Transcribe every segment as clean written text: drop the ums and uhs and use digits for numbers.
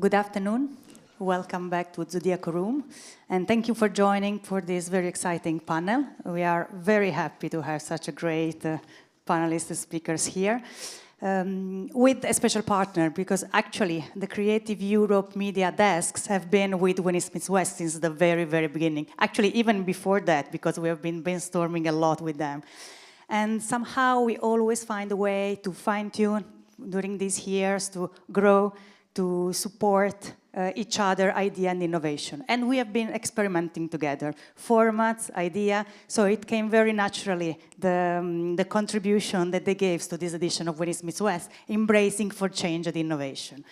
Good afternoon. Welcome back to Zodiaco room. And thank you for joining for this very exciting panel. We are very happy to have such a great panelist speakers here. With a special partner, because actually the Creative Europe media desks have been with Winnie Smith-West since the very, very beginning. Actually, even before that, because we have been brainstorming a lot with them. And somehow we always find a way to fine-tune during these years, to grow, to support each other, idea and innovation. And we have been experimenting together, formats, idea, so it came very naturally, the contribution that they gave to this edition of Winnie Smith-West, embracing for change and innovation.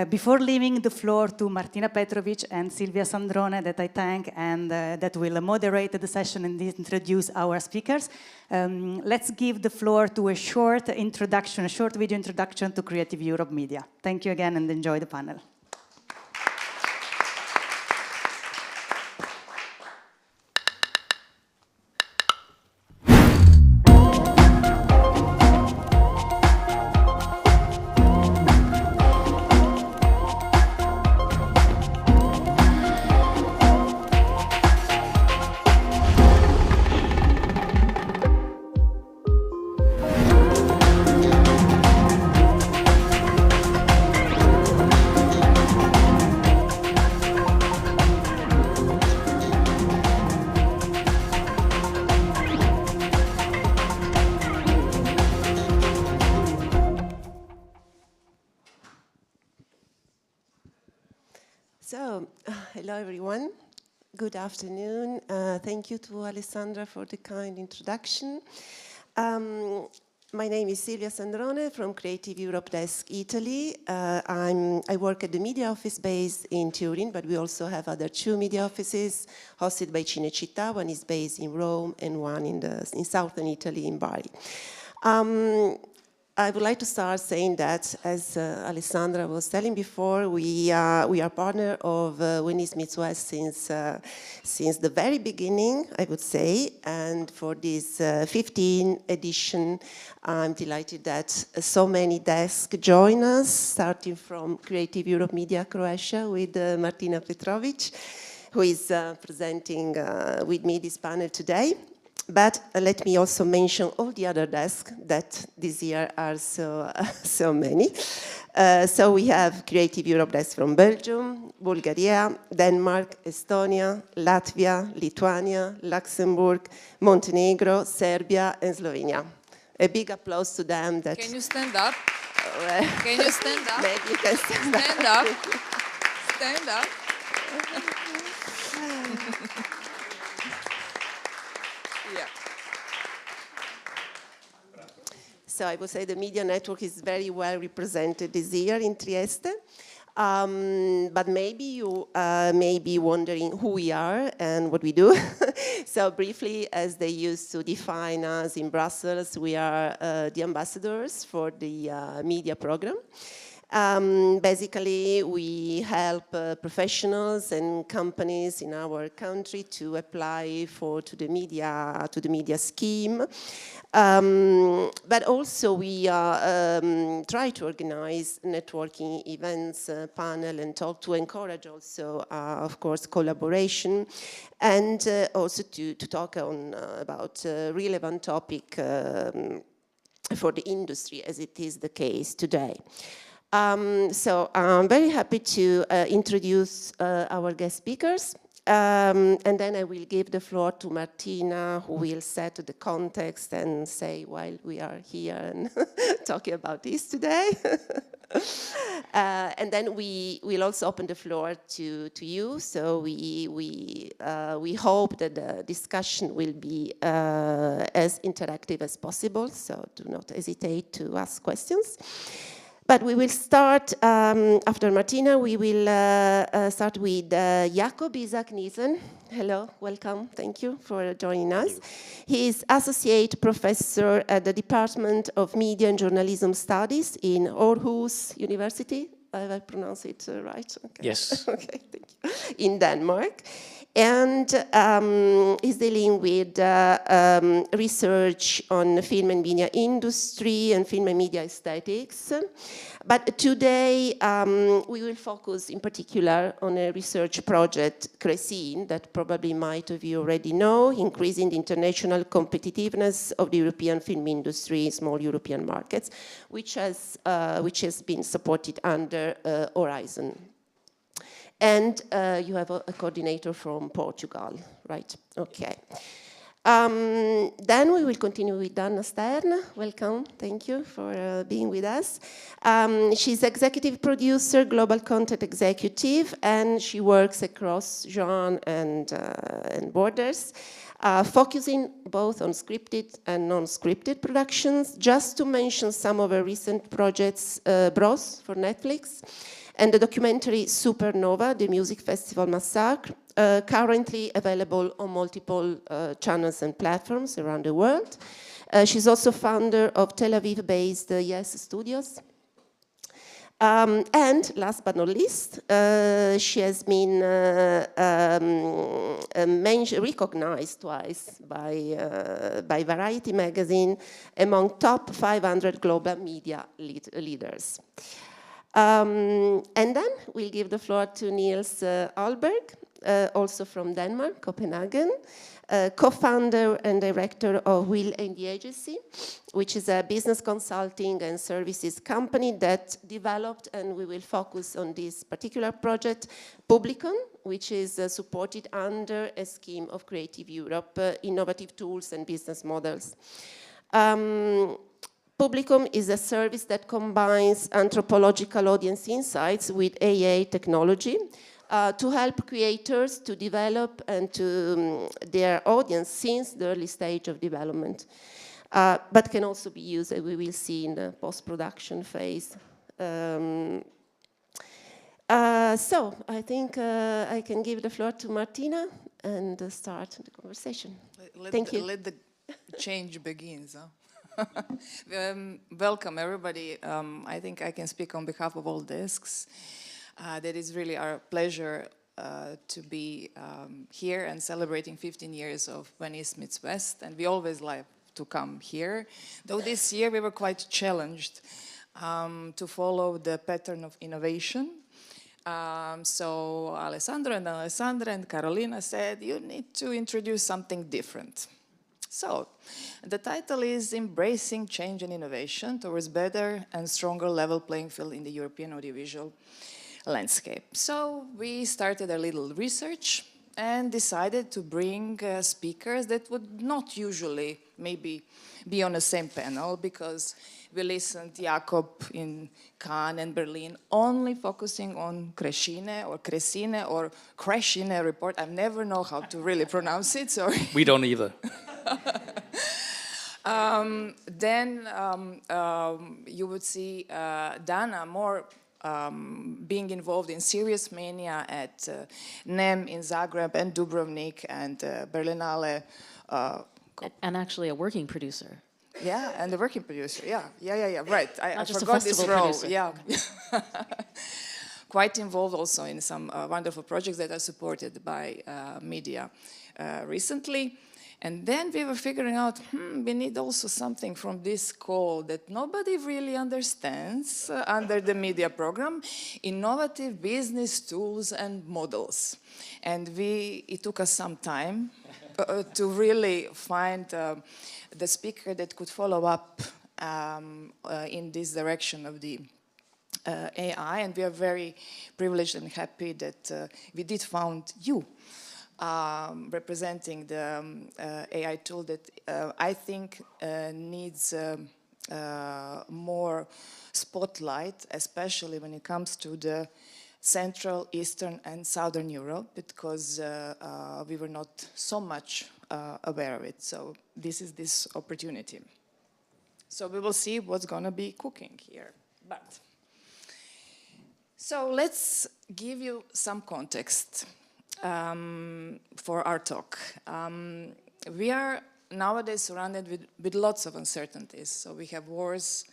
Before leaving the floor to Martina Petrovic and Silvia Sandrone, that I thank and that will moderate the session and introduce our speakers, let's give the floor to a short introduction, a short video introduction to Creative Europe Media. Thank you again and enjoy the panel. Hello everyone, good afternoon. Thank you to Alessandra for the kind introduction. My name is Silvia Sandrone from Creative Europe Desk Italy. I work at the media office based in Turin, but we also have other two media offices hosted by Cinecittà. One is based in Rome and one in southern Italy in Bari. I would like to start saying that, as Alessandra was telling before, we are partner of Winnie Smith-West since the very beginning, I would say. And for this 15th edition, I'm delighted that so many desks join us, starting from Creative Europe Media Croatia with Martina Petrovic, who is presenting with me this panel today. But let me also mention all the other desks that this year are so many. So we have Creative Europe desks from Belgium, Bulgaria, Denmark, Estonia, Latvia, Lithuania, Luxembourg, Montenegro, Serbia, and Slovenia. A big applause to them. Can you stand up? Can you stand up? Maybe you can stand up. Stand up. Stand up. Yeah. So I would say the media network is very well represented this year in Trieste. But maybe you may be wondering who we are and what we do. So briefly, as they used to define us in Brussels, we are the ambassadors for the media program. Basically, we help professionals and companies in our country to apply to the media scheme. But also we try to organize networking events, panel and talk to encourage also, of course, collaboration, and also to talk about relevant topic for the industry, as it is the case today. So I'm very happy to introduce our guest speakers, and then I will give the floor to Martina, who will set the context and say why we are here and talking about this today. And then we will also open the floor to you. So we hope that the discussion will be as interactive as possible. So do not hesitate to ask questions. But we will start, after Martina, we will start with Jakob Isak Nielsen. Hello, welcome, thank you for joining us. He is Associate Professor at the Department of Media and Journalism Studies in Aarhus University. Have I pronounced it right? Okay. Yes. Okay, thank you. In Denmark. and is dealing with research on the film and media industry and film and media aesthetics. But today we will focus in particular on a research project, CRECIN, that probably might of you already know, increasing the international competitiveness of the European film industry in small European markets, which has been supported under Horizon. And you have a coordinator from Portugal, right? Okay. Then we will continue with Danna Stern. Welcome, thank you for being with us. She's executive producer, global content executive, and she works across genre and borders, focusing both on scripted and non-scripted productions. Just to mention some of her recent projects, Bros for Netflix, and the documentary Supernova, the music festival massacre, currently available on multiple channels and platforms around the world. She's also founder of Tel Aviv-based Yes Studios. And last but not least, she has been recognized twice by Variety magazine among top 500 global media leaders. And then we'll give the floor to Niels Alberg, also from Denmark, Copenhagen, co-founder and director of Will&Agency, which is a business consulting and services company that developed, and we will focus on this particular project, Publicon, which is supported under a scheme of Creative Europe, innovative tools and business models. Publicum is a service that combines anthropological audience insights with AI technology to help creators to develop and to their audience since the early stage of development, but can also be used, as we will see, in the post-production phase. So I think I can give the floor to Martina and start the conversation. Thank you. Let the change begins. Huh? Welcome, everybody. I think I can speak on behalf of all desks. That is really our pleasure to be here and celebrating 15 years of When East Meets West, and we always like to come here. Though this year we were quite challenged to follow the pattern of innovation. So Alessandro and Alessandra and Carolina said, you need to introduce something different. So, the title is Embracing Change and Innovation Towards Better and Stronger Level Playing Field in the European Audiovisual Landscape. So, we started a little research and decided to bring speakers that would not usually maybe be on the same panel, because we listened to Jakob in Cannes and Berlin only focusing on CRECIN or CRECIN report. I never know how to really pronounce it, sorry. We don't either. Then you would see Danna more being involved in serious mania at NEM in Zagreb and Dubrovnik and Berlinale. And actually a working producer. Yeah, and the working producer, yeah, right. I just a forgot this role, producer. yeah. Quite involved also in some wonderful projects that are supported by media recently. And then we were figuring out, we need also something from this call that nobody really understands under the media program, innovative business tools and models. And it took us some time to really find the speaker that could follow up in this direction of the AI. And we are very privileged and happy that we did found you. Representing the AI tool that I think needs more spotlight, especially when it comes to the Central, Eastern and Southern Europe, because we were not so much aware of it. So this is this opportunity. So we will see what's going to be cooking here. So let's give you some context. For our talk. We are nowadays surrounded with lots of uncertainties. So we have wars,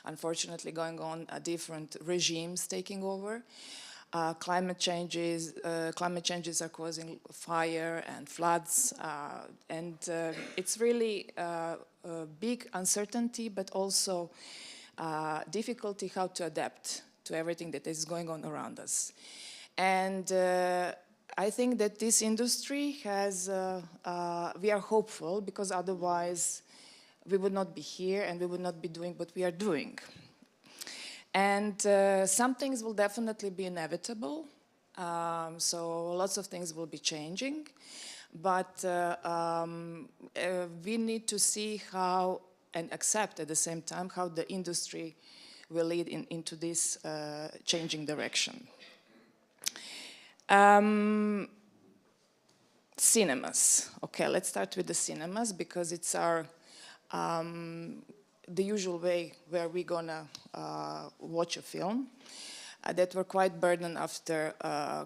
unfortunately, going on, different regimes taking over. climate changes are causing fire and floods, and it's really a big uncertainty, but also difficulty how to adapt to everything that is going on around us. And I think that this industry has, we are hopeful, because otherwise we would not be here and we would not be doing what we are doing. And some things will definitely be inevitable. So lots of things will be changing. But we need to see how, and accept at the same time, how the industry will lead into this changing direction. Cinemas. Okay, let's start with the cinemas, because it's our the usual way where we're gonna watch a film that were quite burdened after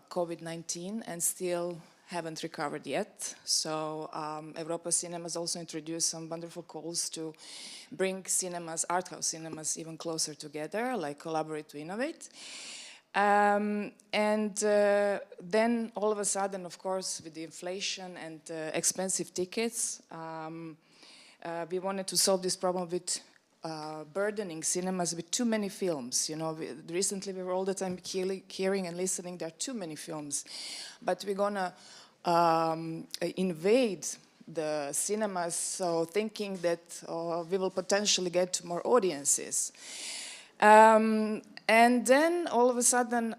COVID-19 and still haven't recovered yet. So Europa Cinemas also introduced some wonderful calls to bring cinemas, art house cinemas, even closer together, like collaborate to innovate. And then all of a sudden, of course, with the inflation and expensive tickets, we wanted to solve this problem with burdening cinemas with too many films. You know, recently we were all the time hearing and listening, there are too many films. But we're gonna invade the cinemas, so thinking that we will potentially get more audiences. And then all of a sudden,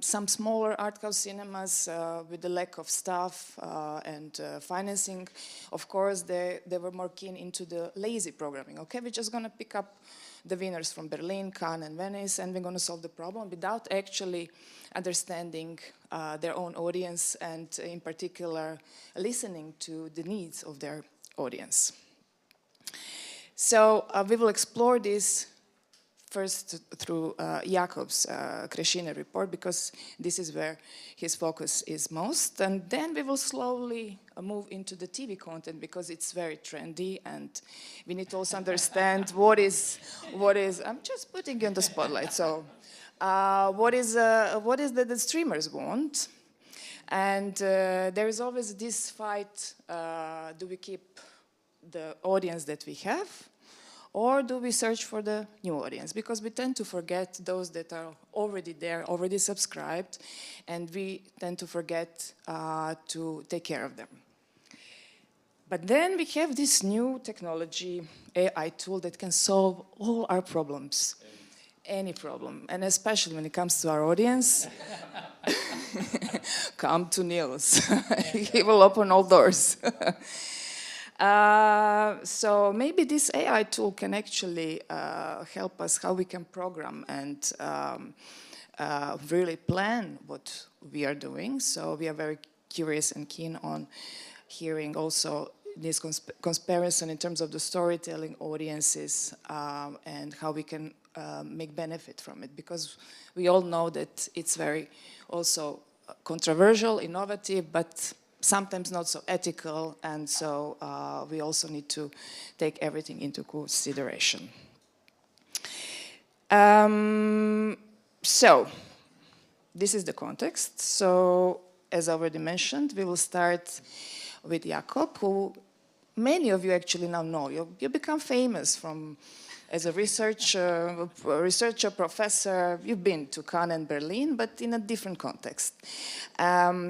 some smaller art house cinemas with the lack of staff and financing, of course, they were more keen into the lazy programming. Okay, we're just going to pick up the winners from Berlin, Cannes, and Venice, and we're going to solve the problem without actually understanding their own audience and, in particular, listening to the needs of their audience. So we will explore this first through Jakob's Krešine report, because this is where his focus is most. And then we will slowly move into the TV content, because it's very trendy and we need to also understand what is, I'm just putting you on the spotlight. So what is that the streamers want? And there is always this fight, do we keep the audience that we have? Or do we search for the new audience? Because we tend to forget those that are already there, already subscribed, and we tend to forget to take care of them. But then we have this new technology, AI tool, that can solve all our problems, any problem, and especially when it comes to our audience. Come to Niels. He will open all doors. So maybe this AI tool can actually help us how we can program and really plan what we are doing. So we are very curious and keen on hearing also this comparison in terms of the storytelling audiences and how we can make benefit from it. Because we all know that it's very also controversial, innovative, but sometimes not so ethical, and so we also need to take everything into consideration. So, this is the context. So, as already mentioned, we will start with Jakob, who many of you actually now know. You become famous as a researcher, professor. You've been to Cannes and Berlin, but in a different context.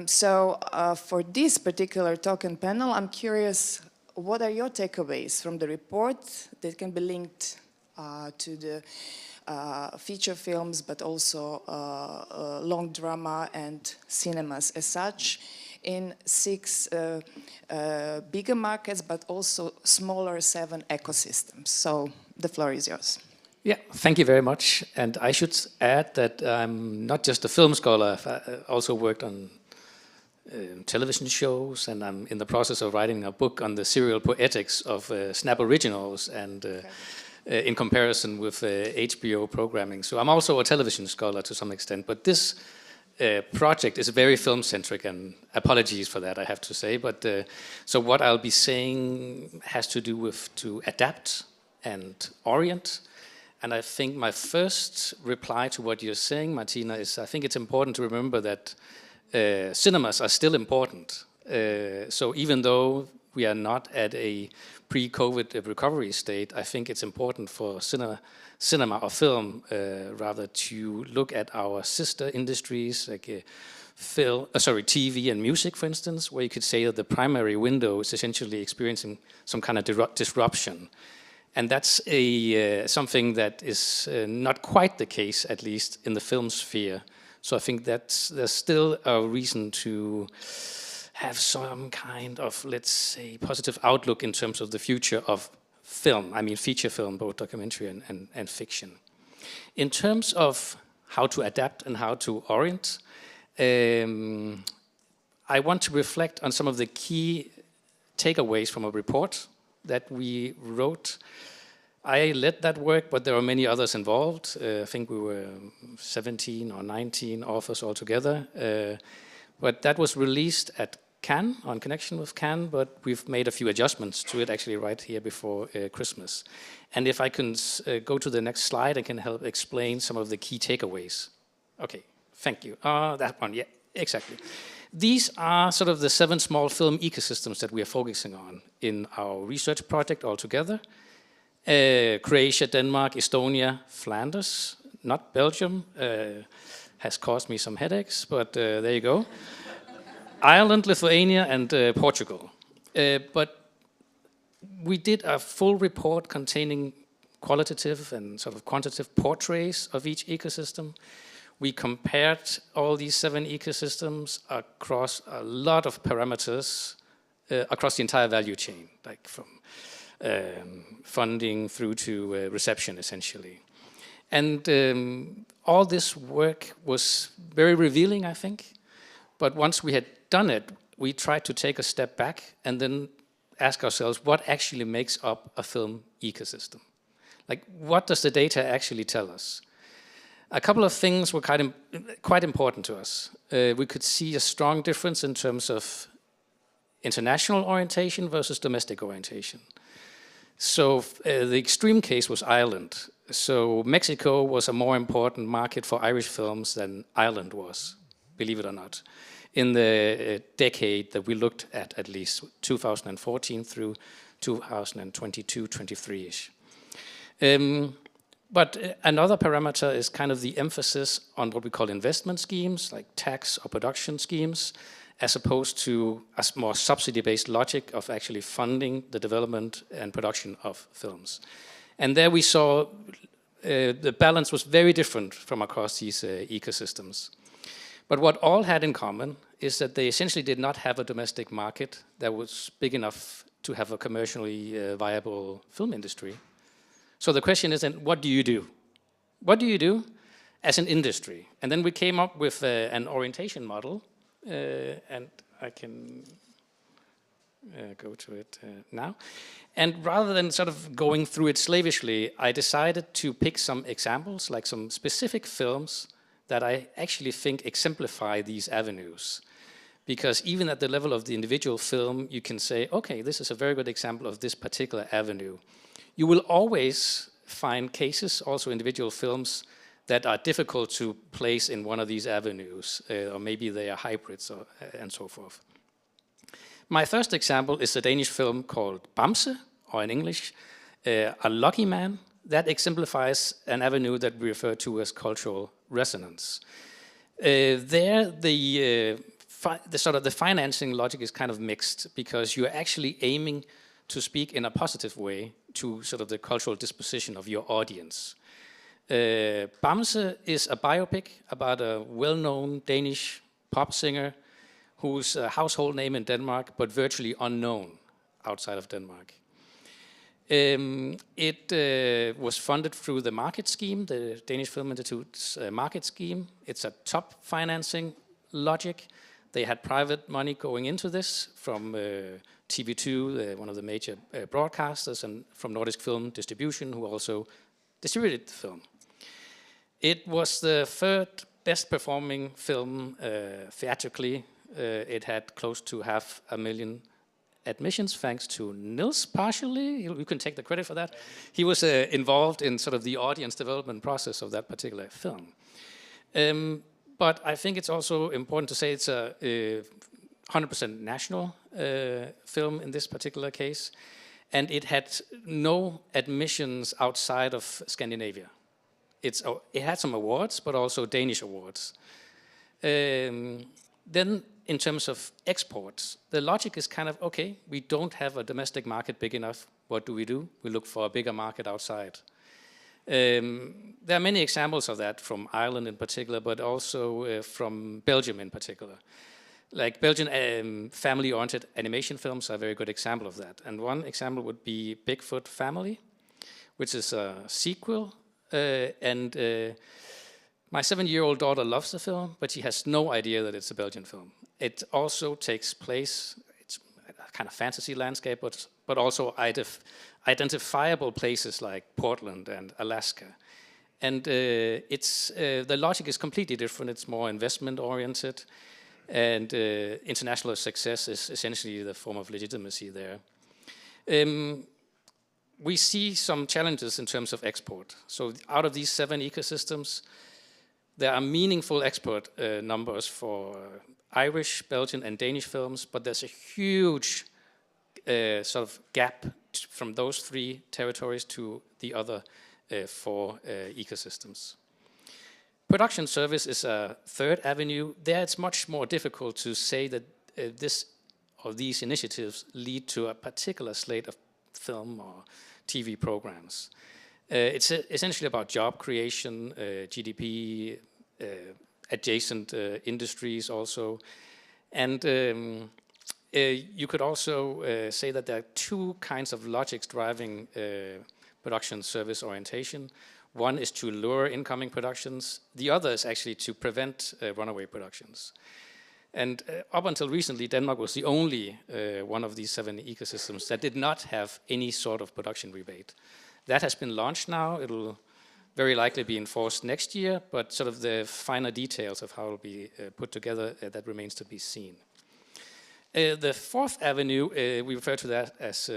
So for this particular talk and panel, I'm curious, what are your takeaways from the report that can be linked to the feature films, but also long drama and cinemas as such, in 6 bigger markets, but also smaller 7 ecosystems. So the floor is yours. Yeah, thank you very much. And I should add that I'm not just a film scholar, I've also worked on television shows, and I'm in the process of writing a book on the serial poetics of Snap Originals and in comparison with HBO programming. So I'm also a television scholar to some extent, but this project is very film-centric, and apologies for that, I have to say. But so what I'll be saying has to do with to adapt and orient, And I think my first reply to what you're saying, Martina, is I think it's important to remember that cinemas are still important. So even though we are not at a pre-COVID recovery state, I think it's important for cinema or film rather to look at our sister industries like TV and music, for instance, where you could say that the primary window is essentially experiencing some kind of disruption. And that's something that is not quite the case, at least in the film sphere. So I think there's still a reason to have some kind of, let's say, positive outlook in terms of the future of film. I mean feature film, both documentary and fiction. In terms of how to adapt and how to orient, I want to reflect on some of the key takeaways from a report that we wrote. I led that work, but there were many others involved. I think we were 17 or 19 authors altogether. But that was released at Cannes, on connection with Cannes, but we've made a few adjustments to it actually right here before Christmas. And if I can go to the next slide, I can help explain some of the key takeaways. Okay, thank you. That one, yeah, exactly. These are sort of the 7 small film ecosystems that we are focusing on in our research project altogether. Croatia, Denmark, Estonia, Flanders, not Belgium, has caused me some headaches, but there you go. Ireland, Lithuania, and Portugal. But we did a full report containing qualitative and sort of quantitative portraits of each ecosystem. We compared all these 7 ecosystems across a lot of parameters across the entire value chain, like from funding through to reception, essentially. And all this work was very revealing, I think. But once we had done it, we tried to take a step back and then ask ourselves what actually makes up a film ecosystem. Like, what does the data actually tell us? A couple of things were quite important to us. We could see a strong difference in terms of international orientation versus domestic orientation. So the extreme case was Ireland. So Mexico was a more important market for Irish films than Ireland was, believe it or not, in the decade that we looked at least 2014 through 2022, 23-ish. But another parameter is kind of the emphasis on what we call investment schemes, like tax or production schemes, as opposed to a more subsidy-based logic of actually funding the development and production of films. And there we saw the balance was very different from across these ecosystems. But what all had in common is that they essentially did not have a domestic market that was big enough to have a commercially viable film industry. So the question is then, what do you do? What do you do as an industry? And then we came up with an orientation model, and I can go to it now. And rather than sort of going through it slavishly, I decided to pick some examples, like some specific films that I actually think exemplify these avenues. Because even at the level of the individual film, you can say, okay, this is a very good example of this particular avenue. You will always find cases, also individual films, that are difficult to place in one of these avenues, or maybe they are hybrids and so forth. My first example is a Danish film called Bamse, or in English, A Lucky Man. That exemplifies an avenue that we refer to as cultural resonance. There, the financing logic is kind of mixed, because you're actually aiming to speak in a positive way to sort of the cultural disposition of your audience. Bamse is a biopic about a well-known Danish pop singer who's a household name in Denmark, but virtually unknown outside of Denmark. It was funded through the market scheme, the Danish Film Institute's market scheme. It's a top financing logic. They had private money going into this from TV2, one of the major broadcasters, and from Nordisk Film Distribution, who also distributed the film. It was the 3rd best performing film theatrically. It had close to 500,000 admissions, thanks to Niels partially. You can take the credit for that. He was involved in sort of the audience development process of that particular film. But I think it's also important to say it's a 100% national film in this particular case, and it had no admissions outside of Scandinavia. It had some awards, but also Danish awards. Then in terms of exports, the logic is kind of, okay, we don't have a domestic market big enough. What do? We look for a bigger market outside. There are many examples of that from Ireland in particular, but also from Belgium in particular. Like Belgian family-oriented animation films are a very good example of that. And one example would be Bigfoot Family, which is a sequel. My 7-year-old daughter loves the film, but she has no idea that it's a Belgian film. It also takes place, it's a kind of fantasy landscape, but also identifiable places like Portland and Alaska. And the logic is completely different. It's more investment-oriented, and international success is essentially the form of legitimacy there. We see some challenges in terms of export. So out of these 7 ecosystems, there are meaningful export numbers for Irish, Belgian, and Danish films, but there's a huge sort of gap from those 3 territories to the other 4 ecosystems. Production service is a third avenue. There it's much more difficult to say that these initiatives lead to a particular slate of film or TV programs. It's essentially about job creation, GDP, adjacent industries also. And you could also say that there are 2 kinds of logics driving production service orientation. One is to lure incoming productions. The other is actually to prevent runaway productions. And up until recently, Denmark was the only one of these 7 ecosystems that did not have any sort of production rebate. That has been launched now. It'll very likely be enforced next year, but sort of the finer details of how it will be put together, that remains to be seen. The 4th avenue, we refer to that as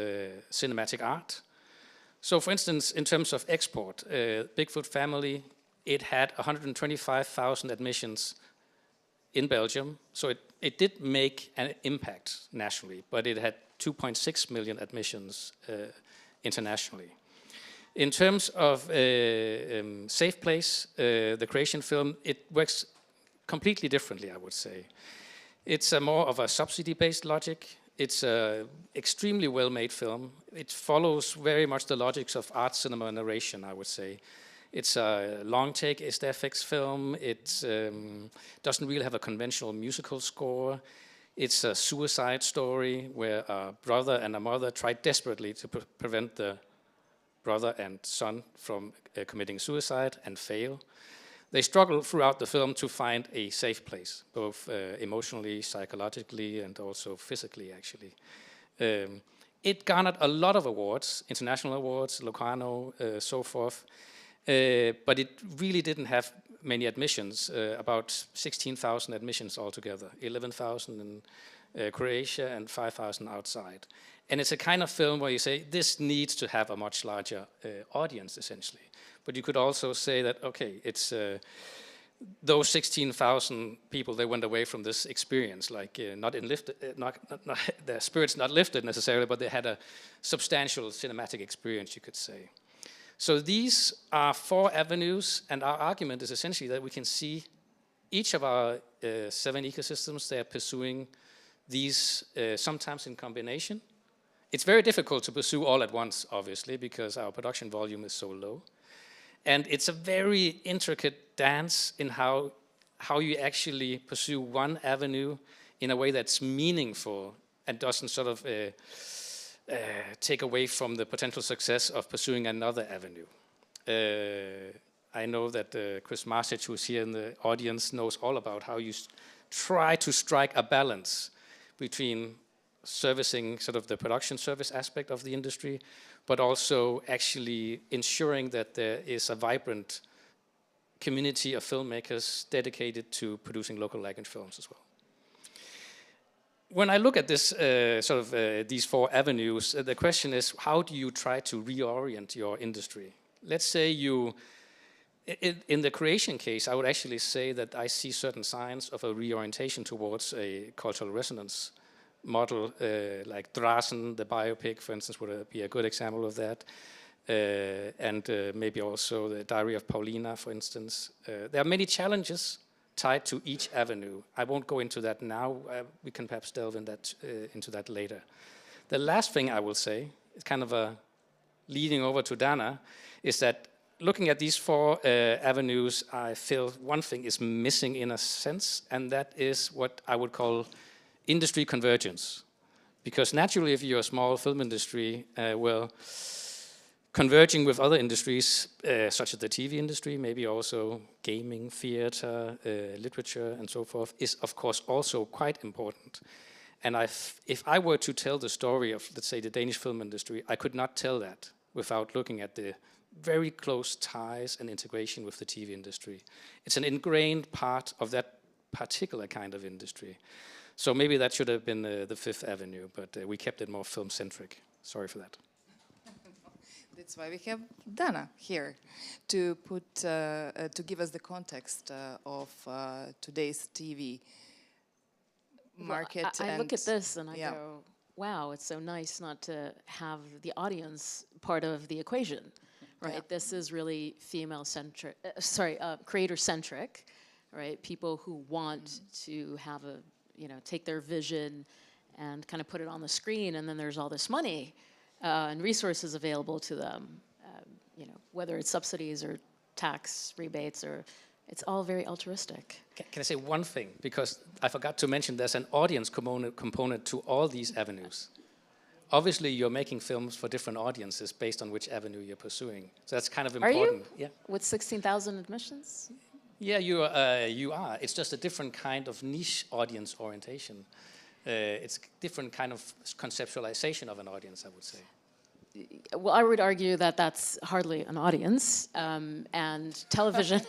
cinematic art. So for instance, in terms of export, Bigfoot Family, it had 125,000 admissions in Belgium, so it did make an impact nationally, but it had 2.6 million admissions internationally. In terms of Safe Place, the creation film, it works completely differently, I would say. It's more of a subsidy-based logic. It's an extremely well-made film. It follows very much the logics of art cinema narration, I would say. It's a long-take SFX film. It doesn't really have a conventional musical score. It's a suicide story where a brother and a mother try desperately to prevent the brother and son from committing suicide and fail. They struggle throughout the film to find a safe place, both emotionally, psychologically, and also physically, actually. It garnered a lot of awards, international awards, Locarno, so forth, but it really didn't have many admissions, about 16,000 admissions altogether, 11,000 in Croatia and 5,000 outside. And it's a kind of film where you say, this needs to have a much larger audience, essentially. But you could also say that, okay, it's those 16,000 people, they went away from this experience, like their spirits not lifted necessarily, but they had a substantial cinematic experience, you could say. So these are 4 avenues, and our argument is essentially that we can see each of our 7 ecosystems, they are pursuing these sometimes in combination. It's very difficult to pursue all at once, obviously, because our production volume is so low. And it's a very intricate dance in how you actually pursue one avenue in a way that's meaningful and doesn't sort of take away from the potential success of pursuing another avenue. I know that Chris Marsic, who's here in the audience, knows all about how you try to strike a balance between servicing sort of the production service aspect of the industry, but also actually ensuring that there is a vibrant community of filmmakers dedicated to producing local language films as well. when I look at this these four avenues, the question is, how do you try to reorient your industry? Let's say in the creation case, I would actually say that I see certain signs of a reorientation towards a cultural resonance model, like Drasen, the biopic, for instance, would be a good example of that. And maybe also the Diary of Paulina, for instance. There are many challenges tied to each avenue. I won't go into that now. We can perhaps delve into that later. The last thing I will say, is kind of a leading over to Danna, is that looking at these four avenues, I feel one thing is missing in a sense, and that is what I would call industry convergence. Because naturally, if you're a small film industry, converging with other industries, such as the TV industry, maybe also gaming, theater, literature, and so forth, is of course also quite important. And if I were to tell the story of, let's say, the Danish film industry, I could not tell that without looking at the very close ties and integration with the TV industry. It's an ingrained part of that particular kind of industry. So maybe that should have been the fifth avenue, but we kept it more film-centric. Sorry for that. That's why we have Danna here to give us the context of today's TV market. I look at this and I go, wow, it's so nice not to have the audience part of the equation, right? Yeah. This is really female-centric, creator-centric, right? People who want to have take their vision and kind of put it on the screen, and then there's all this money and resources available to them, whether it's subsidies or tax rebates, or it's all very altruistic. Can I say one thing? Because I forgot to mention there's an audience component to all these avenues. Obviously, you're making films for different audiences based on which avenue you're pursuing. So that's kind of important. Are you? Yeah. With 16,000 admissions? Yeah, you are. It's just a different kind of niche audience orientation. It's a different kind of conceptualization of an audience, I would say. Well, I would argue that that's hardly an audience, and television.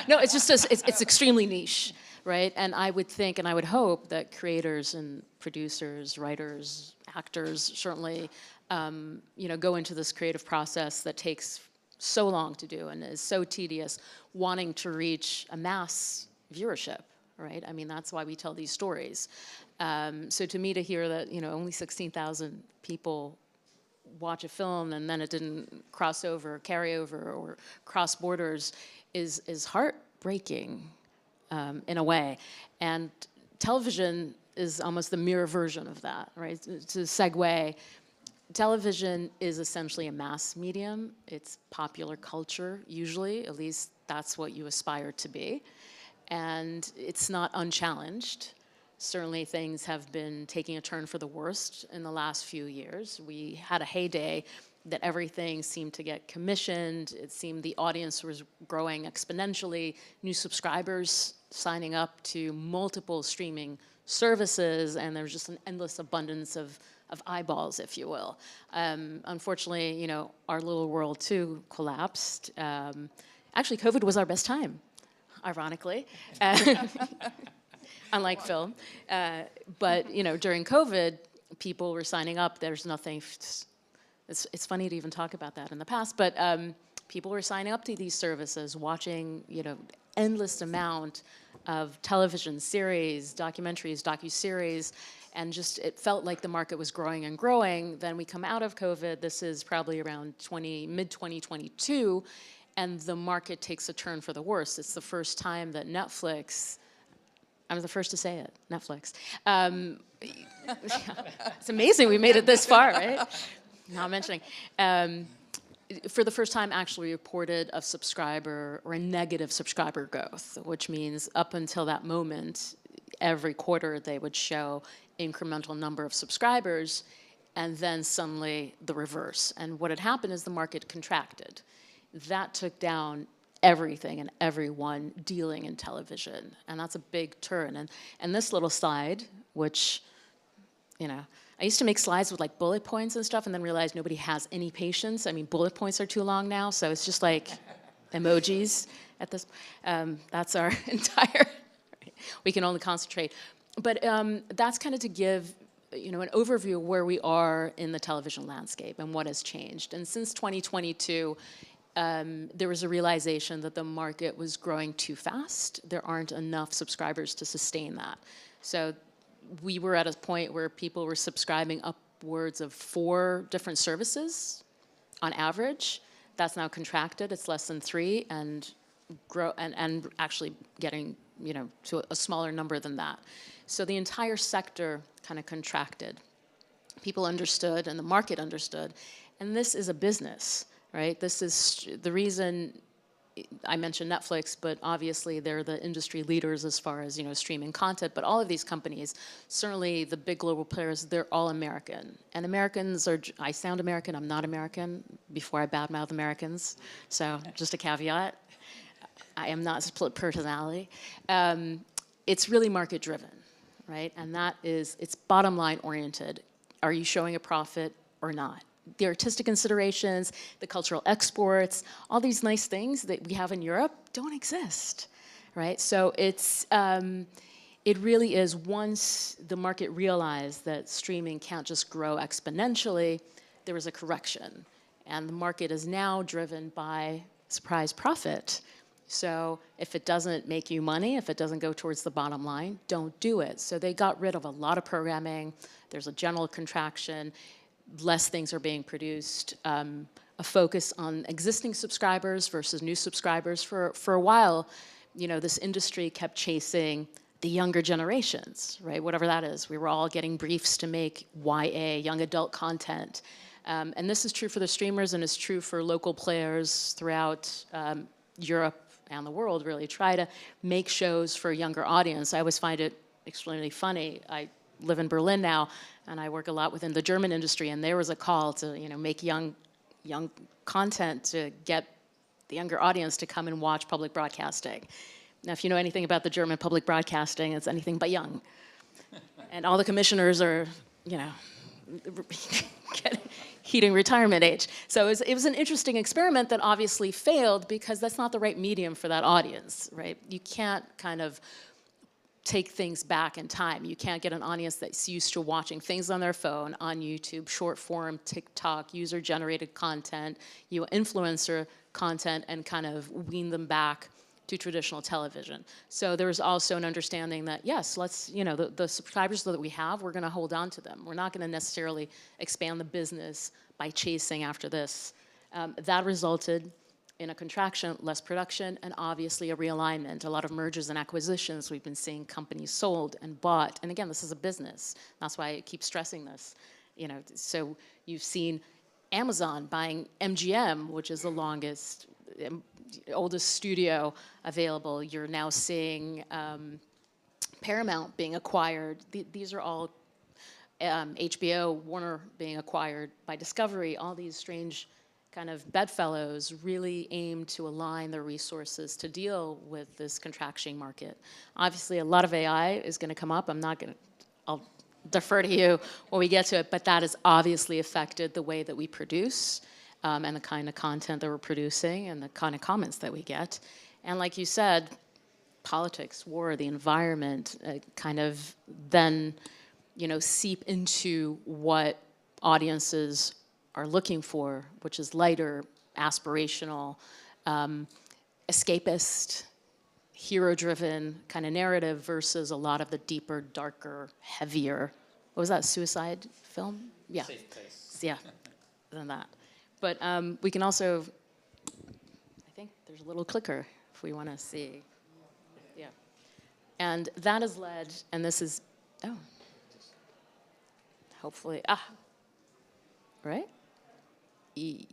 No, it's just it's extremely niche, right? And I would think, and I would hope that creators and producers, writers, actors, certainly, go into this creative process that takes so long to do and is so tedious, wanting to reach a mass viewership, right? I mean, that's why we tell these stories. So to me, to hear that only 16,000 people watch a film and then it didn't carry over, or cross borders is heartbreaking in a way. And television is almost the mirror version of that, right? To segue, television is essentially a mass medium. It's popular culture, usually, at least that's what you aspire to be. And it's not unchallenged. Certainly things have been taking a turn for the worst in the last few years. We had a heyday that everything seemed to get commissioned. It seemed the audience was growing exponentially, new subscribers signing up to multiple streaming services, and there was just an endless abundance of eyeballs, if you will. Unfortunately, our little world too collapsed. Actually, COVID was our best time, ironically. Unlike film. But, during COVID, people were signing up. There's nothing, it's funny to even talk about that in the past, but people were signing up to these services, watching, endless amount of television series, documentaries, docuseries, and just it felt like the market was growing and growing. Then we come out of COVID. This is probably around mid-2022, and the market takes a turn for the worse. It's the first time that Netflix, I'm the first to say it, Netflix. It's amazing we made it this far, right? Not mentioning. For the first time actually reported a subscriber or a negative subscriber growth, which means up until that moment, every quarter they would show incremental number of subscribers, and then suddenly the reverse. And what had happened is the market contracted. That took down everything and everyone dealing in television, and that's a big turn. And this little slide, which, I used to make slides with like bullet points and stuff, and then realized nobody has any patience. I mean, bullet points are too long now, so it's just like emojis at this. That's our entire. We can only concentrate. That's kind of to give an overview of where we are in the television landscape and what has changed. And since 2022, there was a realization that the market was growing too fast. There aren't enough subscribers to sustain that. So we were at a point where people were subscribing upwards of 4 different services on average. That's now contracted. It's less than 3, and actually getting to a smaller number than that. So the entire sector kind of contracted. People understood, and the market understood, and this is a business, right? This is the reason I mentioned Netflix, but obviously they're the industry leaders as far as streaming content. But all of these companies, certainly the big global players, they're all American. And Americans are. I sound American. I'm not American. Before I badmouth Americans, so just a caveat. I am not split personality. It's really market driven, right? And that is, it's bottom line oriented. Are you showing a profit or not? The artistic considerations, the cultural exports, all these nice things that we have in Europe don't exist, right? So it's, it really is, once the market realized that streaming can't just grow exponentially, there was a correction. And the market is now driven by surprise profit. So if it doesn't make you money, if it doesn't go towards the bottom line, don't do it. So they got rid of a lot of programming. There's a general contraction. Less things are being produced. A focus on existing subscribers versus new subscribers. For a while, this industry kept chasing the younger generations, right? Whatever that is. We were all getting briefs to make YA, young adult content. And this is true for the streamers, and it's true for local players throughout Europe and the world, really. Try to make shows for a younger audience. I always find it extremely funny. I live in Berlin now, and I work a lot within the German industry, and there was a call to make young content to get the younger audience to come and watch public broadcasting. Now, if you know anything about the German public broadcasting, it's anything but young. And all the commissioners are, heating retirement age. So it was an interesting experiment that obviously failed because that's not the right medium for that audience, right? You can't kind of take things back in time. You can't get an audience that's used to watching things on their phone, on YouTube, short form, TikTok, user-generated content, influencer content, and kind of wean them back to traditional television. So there's also an understanding that, yes, let's, the subscribers that we have, we're gonna hold on to them. We're not gonna necessarily expand the business by chasing after this. That resulted in a contraction, less production, and obviously a realignment. A lot of mergers and acquisitions. We've been seeing companies sold and bought. And again, this is a business. That's why I keep stressing this. So you've seen Amazon buying MGM, which is the oldest studio available. You're now seeing Paramount being acquired. These are all HBO, Warner being acquired by Discovery. All these strange kind of bedfellows really aim to align their resources to deal with this contraction market. Obviously, a lot of AI is going to come up. I'll defer to you when we get to it, but that has obviously affected the way that we produce and the kind of content that we're producing and the kind of comments that we get. And like you said, politics, war, the environment kind of then, seep into what audiences are looking for, which is lighter, aspirational, escapist, hero-driven kind of narrative versus a lot of the deeper, darker, heavier, what was that, suicide film? Yeah. Safe place. Yeah, than that. But we can also, I think there's a little clicker if we want to see. Yeah. And that has led, and this is, hopefully, right? I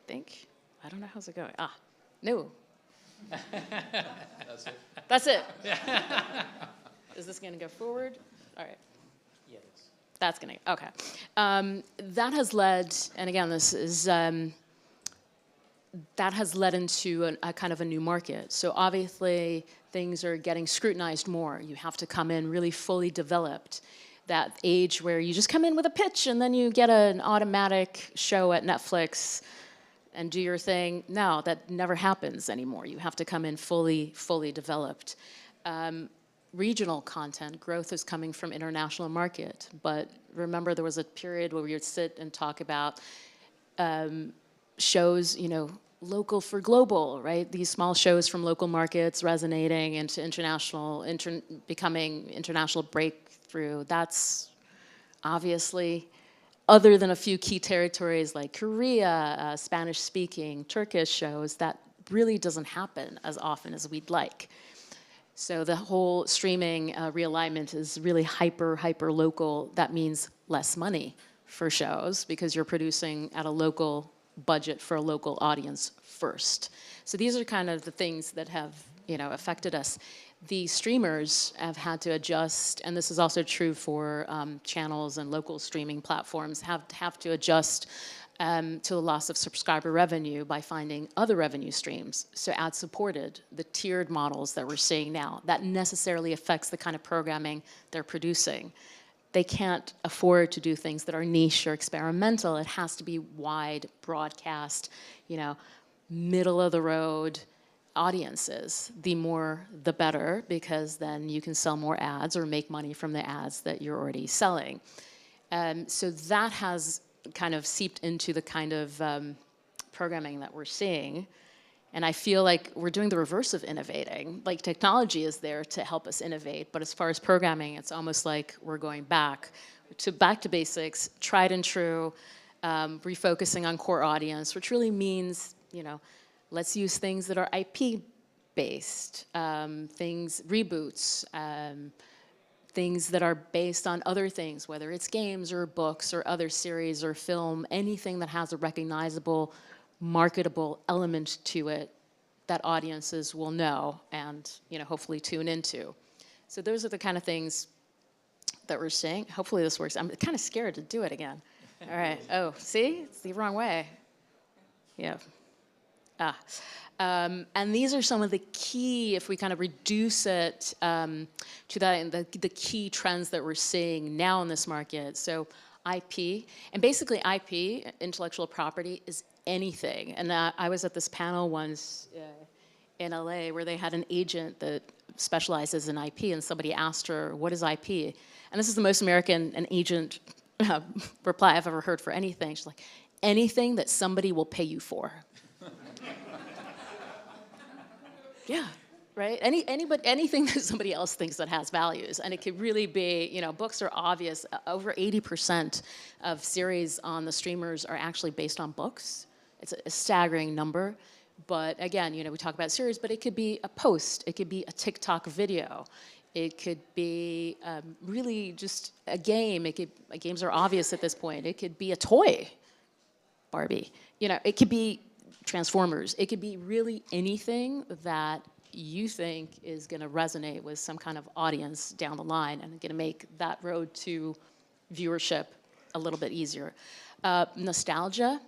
think. I don't know how's it going. No. That's it. That's it. Is this going to go forward? All right. Yes. That's going to, okay. That has led, and again, this is, that has led into a kind of a new market. So obviously, things are getting scrutinized more. You have to come in really fully developed. That age where you just come in with a pitch and then you get an automatic show at Netflix and do your thing. No, that never happens anymore. You have to come in fully developed. regional content. Growth is coming from international market. But remember, there was a period where we would sit and talk about shows, you know, local for global, right? These small shows from local markets resonating into international, becoming international breakthrough. That's obviously, other than a few key territories like Korea, Spanish-speaking, Turkish shows, that really doesn't happen as often as we'd like. So the whole streaming realignment is really hyper local. That means less money for shows because you're producing at a local budget for a local audience first. So these are kind of the things that have, you know, affected us. The streamers have had to adjust, and this is also true for channels and local streaming platforms, have to adjust to the loss of subscriber revenue by finding other revenue streams. So ad-supported, the tiered models that we're seeing now, that necessarily affects the kind of programming they're producing. They can't afford to do things that are niche or experimental. It has to be wide, broadcast, you know, middle of the road audiences. The more, the better, because then you can sell more ads or make money from the ads that you're already selling. So that has kind of seeped into the kind of programming that we're seeing. And I feel like we're doing the reverse of innovating. Like, technology is there to help us innovate, but as far as programming, it's almost like we're going back to basics, tried and true, refocusing on core audience, which really means, you know, let's use things that are IP-based, reboots, things that are based on other things, whether it's games or books or other series or film, anything that has a recognizable, marketable element to it that audiences will know and, you know, hopefully tune into. So those are the kind of things that we're seeing. Hopefully this works. I'm kind of scared to do it again. All right. Oh, see? It's the wrong way. Yeah. And these are some of the key, if we kind of reduce it to that, and the key trends that we're seeing now in this market. So IP, and basically IP, intellectual property, is anything. And I was at this panel once in LA where they had an agent that specializes in IP, and somebody asked her, what is IP? And this is the most American an agent reply I've ever heard for anything. She's like, anything that somebody will pay you for. Yeah, right? Anything that somebody else thinks that has values. And it could really be, you know, books are obvious. Over 80% of series on the streamers are actually based on books. It's a staggering number. But again, you know, we talk about series, but it could be a post. It could be a TikTok video. It could be really just a game. Games are obvious at this point. It could be a toy, Barbie. You know, it could be Transformers. It could be really anything that you think is going to resonate with some kind of audience down the line and going to make that road to viewership a little bit easier. Nostalgia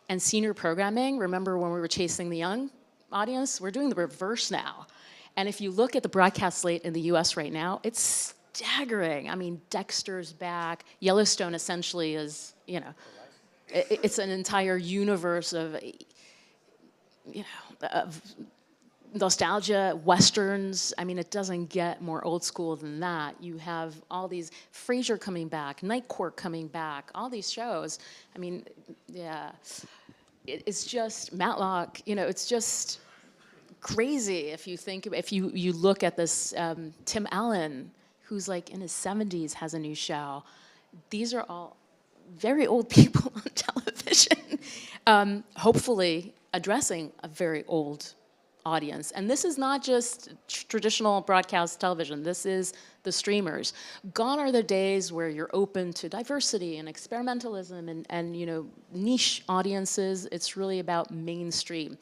and senior programming. Remember when we were chasing the young audience? We're doing the reverse now. And if you look at the broadcast slate in the US right now, it's staggering. I mean, Dexter's back. Yellowstone essentially is, you know, it's an entire universe of, you know, of nostalgia, Westerns. I mean, it doesn't get more old school than that. You have all these, Frasier coming back, Night Court coming back, all these shows. I mean, yeah, it's just, Matlock, you know, it's just crazy if you think, if you look at this, Tim Allen, who's like in his 70s, has a new show. These are all very old people on television, hopefully addressing a very old audience. And this is not just traditional broadcast television. This is the streamers. Gone are the days where you're open to diversity and experimentalism and you know, niche audiences. It's really about mainstream.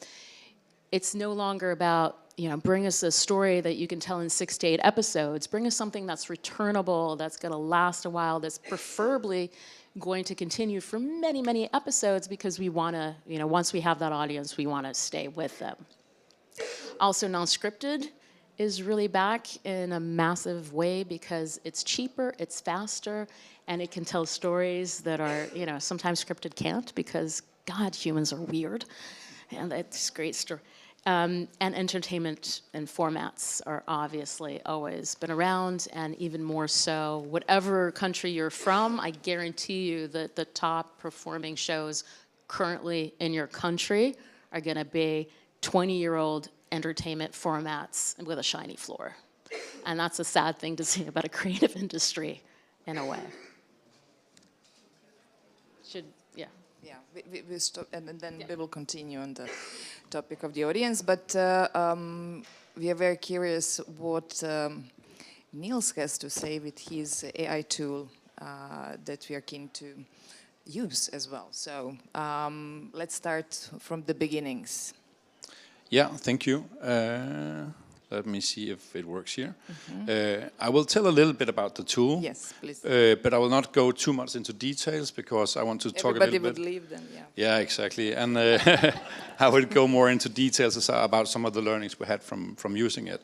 It's no longer about, you know, bring us a story that you can tell in 6 to 8 episodes. Bring us something that's returnable, that's going to last a while, that's preferably going to continue for many, many episodes, because we want to, you know, once we have that audience, we want to stay with them. Also, non-scripted is really back in a massive way because it's cheaper, it's faster, and it can tell stories that are, you know, sometimes scripted can't, because, God, humans are weird. And it's great story. And entertainment and formats are obviously always been around, and even more so. Whatever country you're from, I guarantee you that the top performing shows currently in your country are going to be 20-year-old entertainment formats with a shiny floor. And that's a sad thing to say about a creative industry, in a way. Yeah, we stop, and then we will continue on the topic of the audience. But we are very curious what Niels has to say with his AI tool that we are keen to use as well. So let's start from the beginnings. Yeah, thank you. Let me see if it works here. I will tell a little bit about the tool. Yes, please. But I will not go too much into details because I want to talk a little bit. Everybody would leave then, yeah. Yeah, exactly. And I will go more into details about some of the learnings we had from using it.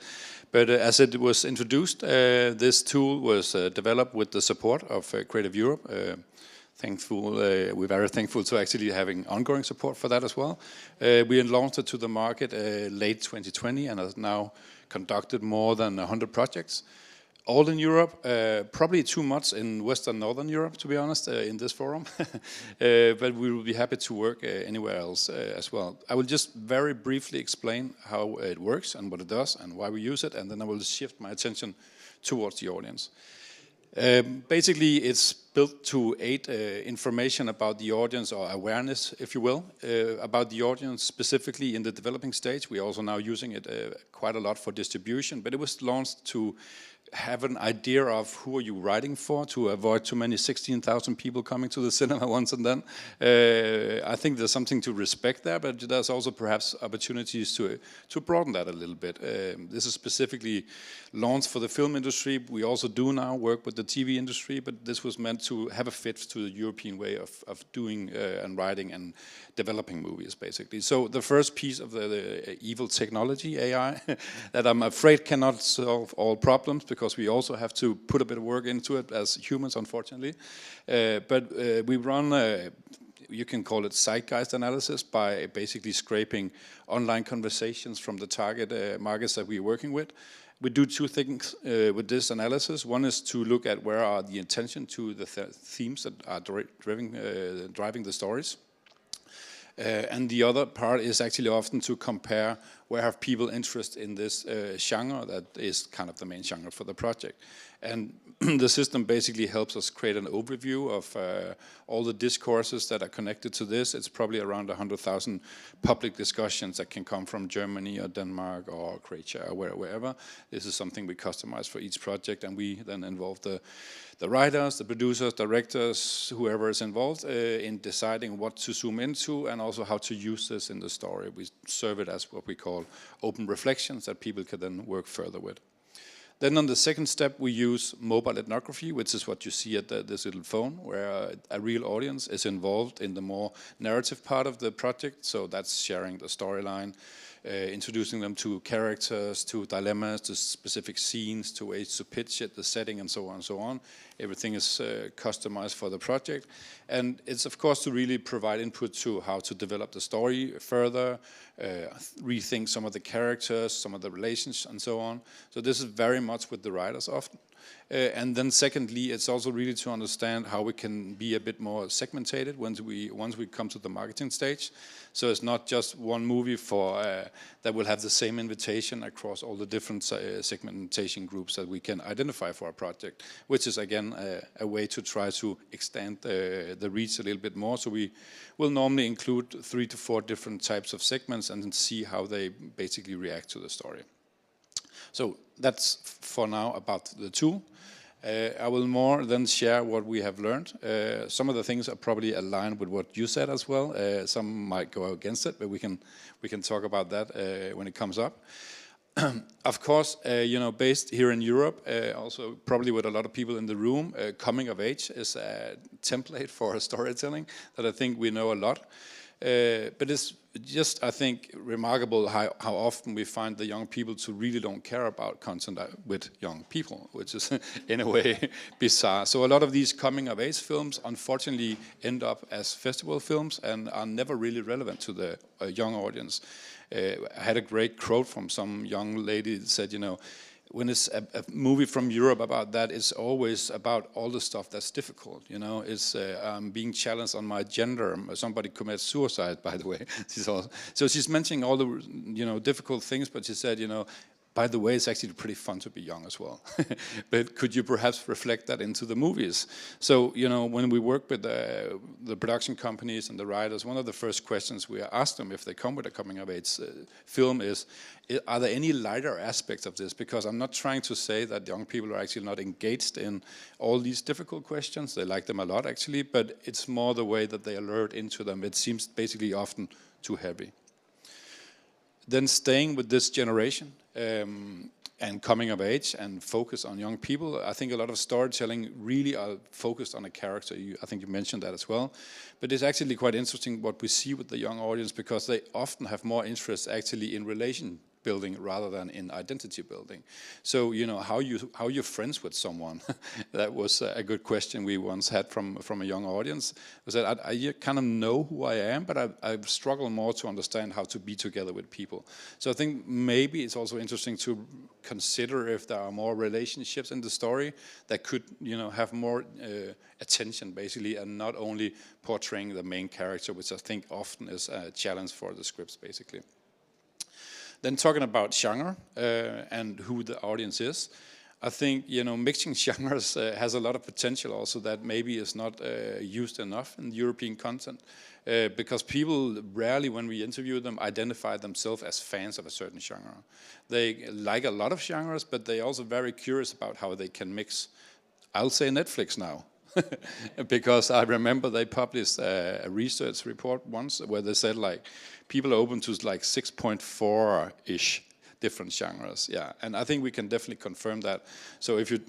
But as it was introduced, this tool was developed with the support of Creative Europe. We're very thankful to actually having ongoing support for that as well. We launched it to the market late 2020 and has now conducted more than 100 projects, all in Europe, probably too much in Western Northern Europe, to be honest, in this forum. But we will be happy to work anywhere else as well. I will just very briefly explain how it works and what it does and why we use it, and then I will shift my attention towards the audience. Basically, it's built to aid information about the audience, or awareness, if you will, about the audience specifically in the developing stage. We're also now using it quite a lot for distribution, but it was launched to have an idea of who are you writing for, to avoid too many 16,000 people coming to the cinema once and then. I think there's something to respect there, but there's also perhaps opportunities to broaden that a little bit. This is specifically launched for the film industry. We also do now work with the TV industry, but this was meant to have a fit to the European way of doing and writing and developing movies, basically. So the first piece of the evil technology, AI, that I'm afraid cannot solve all problems, because we also have to put a bit of work into it as humans, unfortunately. But we run, you can call it zeitgeist analysis, by basically scraping online conversations from the target markets that we're working with. We do two things with this analysis. One is to look at where are the intention to the themes that are driving the stories. And the other part is actually often to compare where have people interest in this genre that is kind of the main genre for the project. And the system basically helps us create an overview of all the discourses that are connected to this. It's probably around 100,000 public discussions that can come from Germany or Denmark or Croatia or wherever. This is something we customize for each project, and we then involve the writers, the producers, directors, whoever is involved in deciding what to zoom into and also how to use this in the story. We serve it as what we call open reflections that people can then work further with. Then on the second step, we use mobile ethnography, which is what you see at this little phone, where a real audience is involved in the more narrative part of the project. So that's sharing the storyline, introducing them to characters, to dilemmas, to specific scenes, to ways to pitch it, the setting, and so on and so on. Everything is customized for the project. And it's, of course, to really provide input to how to develop the story further, rethink some of the characters, some of the relations, and so on. So this is very much with the writers often. And then secondly, it's also really to understand how we can be a bit more segmented once we come to the marketing stage. So it's not just one movie that will have the same invitation across all the different segmentation groups that we can identify for a project, which is again a way to try to extend the reach a little bit more. So we will normally include 3 to 4 different types of segments and then see how they basically react to the story. So that's for now about the tool. I will more then share what we have learned. Some of the things are probably aligned with what you said as well. Some might go against it, but we can talk about that when it comes up. Of course, based here in Europe, also probably with a lot of people in the room, coming of age is a template for storytelling that I think we know a lot. But it's just, I think, remarkable how often we find the young people to really don't care about content with young people, which is in a way bizarre. So a lot of these coming-of-age films, unfortunately, end up as festival films and are never really relevant to the young audience. I had a great quote from some young lady that said, when it's a movie from Europe about that, it's always about all the stuff that's difficult. It's being challenged on my gender. Somebody commits suicide, by the way. So she's mentioning all the difficult things, but she said, by the way, it's actually pretty fun to be young as well. But could you perhaps reflect that into the movies? So, when we work with the production companies and the writers, one of the first questions we ask them if they come with a coming-of-age film is, are there any lighter aspects of this? Because I'm not trying to say that young people are actually not engaged in all these difficult questions. They like them a lot, actually, but it's more the way that they alert into them. It seems basically often too heavy. Then staying with this generation and coming of age and focus on young people, I think a lot of storytelling really are focused on a character. I think you mentioned that as well. But it's actually quite interesting what we see with the young audience, because they often have more interest actually in relation building rather than in identity building. So, how you're friends with someone. That was a good question we once had from a young audience. Was that I kind of know who I am, but I struggle more to understand how to be together with people. So I think maybe it's also interesting to consider if there are more relationships in the story that could, have more attention, basically, and not only portraying the main character, which I think often is a challenge for the scripts, basically. Then talking about genre and who the audience is, I think mixing genres has a lot of potential also that maybe is not used enough in European content, because people rarely, when we interview them, identify themselves as fans of a certain genre. They like a lot of genres, but they're also very curious about how they can mix. I'll say Netflix now. Because I remember they published a research report once where they said people are open to 6.4-ish different genres. Yeah, and I think we can definitely confirm that. So if you're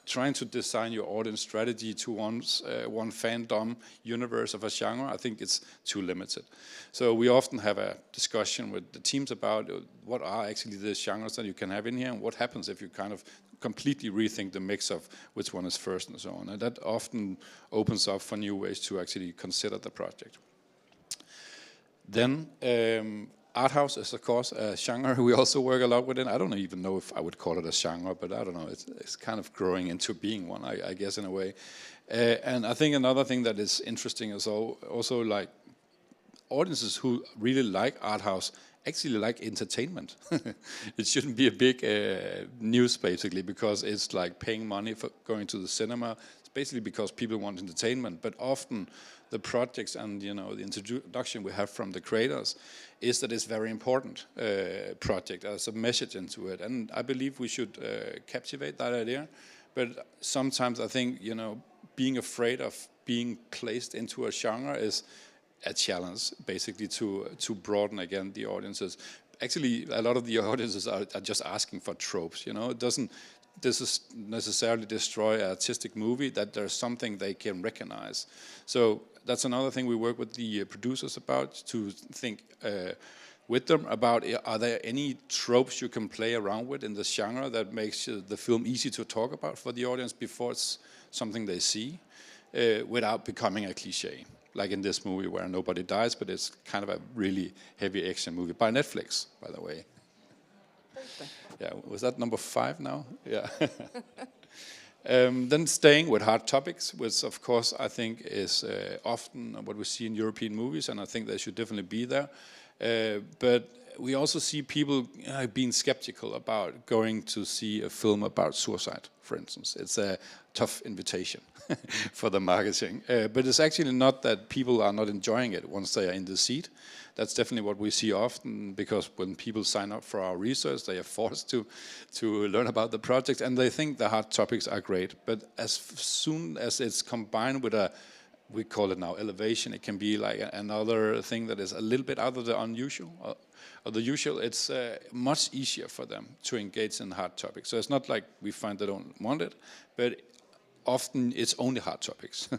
trying to design your audience strategy to one fandom universe of a genre, I think it's too limited. So we often have a discussion with the teams about what are actually the genres that you can have in here, and what happens if you kind of completely rethink the mix of which one is first and so on. And that often opens up for new ways to actually consider the project. Then art house is, of course, a genre we also work a lot within. I don't even know if I would call it a genre, but I don't know. It's kind of growing into being one, I guess, in a way. And I think another thing that is interesting is also audiences who really like art house actually like entertainment. It shouldn't be a big news, basically, because it's like paying money for going to the cinema. It's basically because people want entertainment, but often the projects and the introduction we have from the creators is that it's very important project. There's a message into it, and I believe we should captivate that idea. But sometimes I think being afraid of being placed into a genre is a challenge, basically, to broaden again the audiences. Actually, a lot of the audiences are just asking for tropes. It doesn't necessarily destroy an artistic movie, that there's something they can recognize. So that's another thing we work with the producers about, to think with them about, are there any tropes you can play around with in this genre that makes the film easy to talk about for the audience before it's something they see, without becoming a cliche. Like in this movie where nobody dies, but it's kind of a really heavy action movie by Netflix, by the way. Yeah, was that number 5 now? Yeah. Then staying with hard topics, which of course I think is often what we see in European movies, and I think they should definitely be there. But we also see people being skeptical about going to see a film about suicide, for instance. It's a tough invitation for the marketing. But it's actually not that people are not enjoying it once they are in the seat. That's definitely what we see often, because when people sign up for our research, they are forced to learn about the project, and they think the hard topics are great. But as soon as it's combined with we call it now elevation, it can be like another thing that is a little bit out of the unusual or the usual. It's much easier for them to engage in hard topics. So it's not like we find they don't want it, but often it's only hard topics.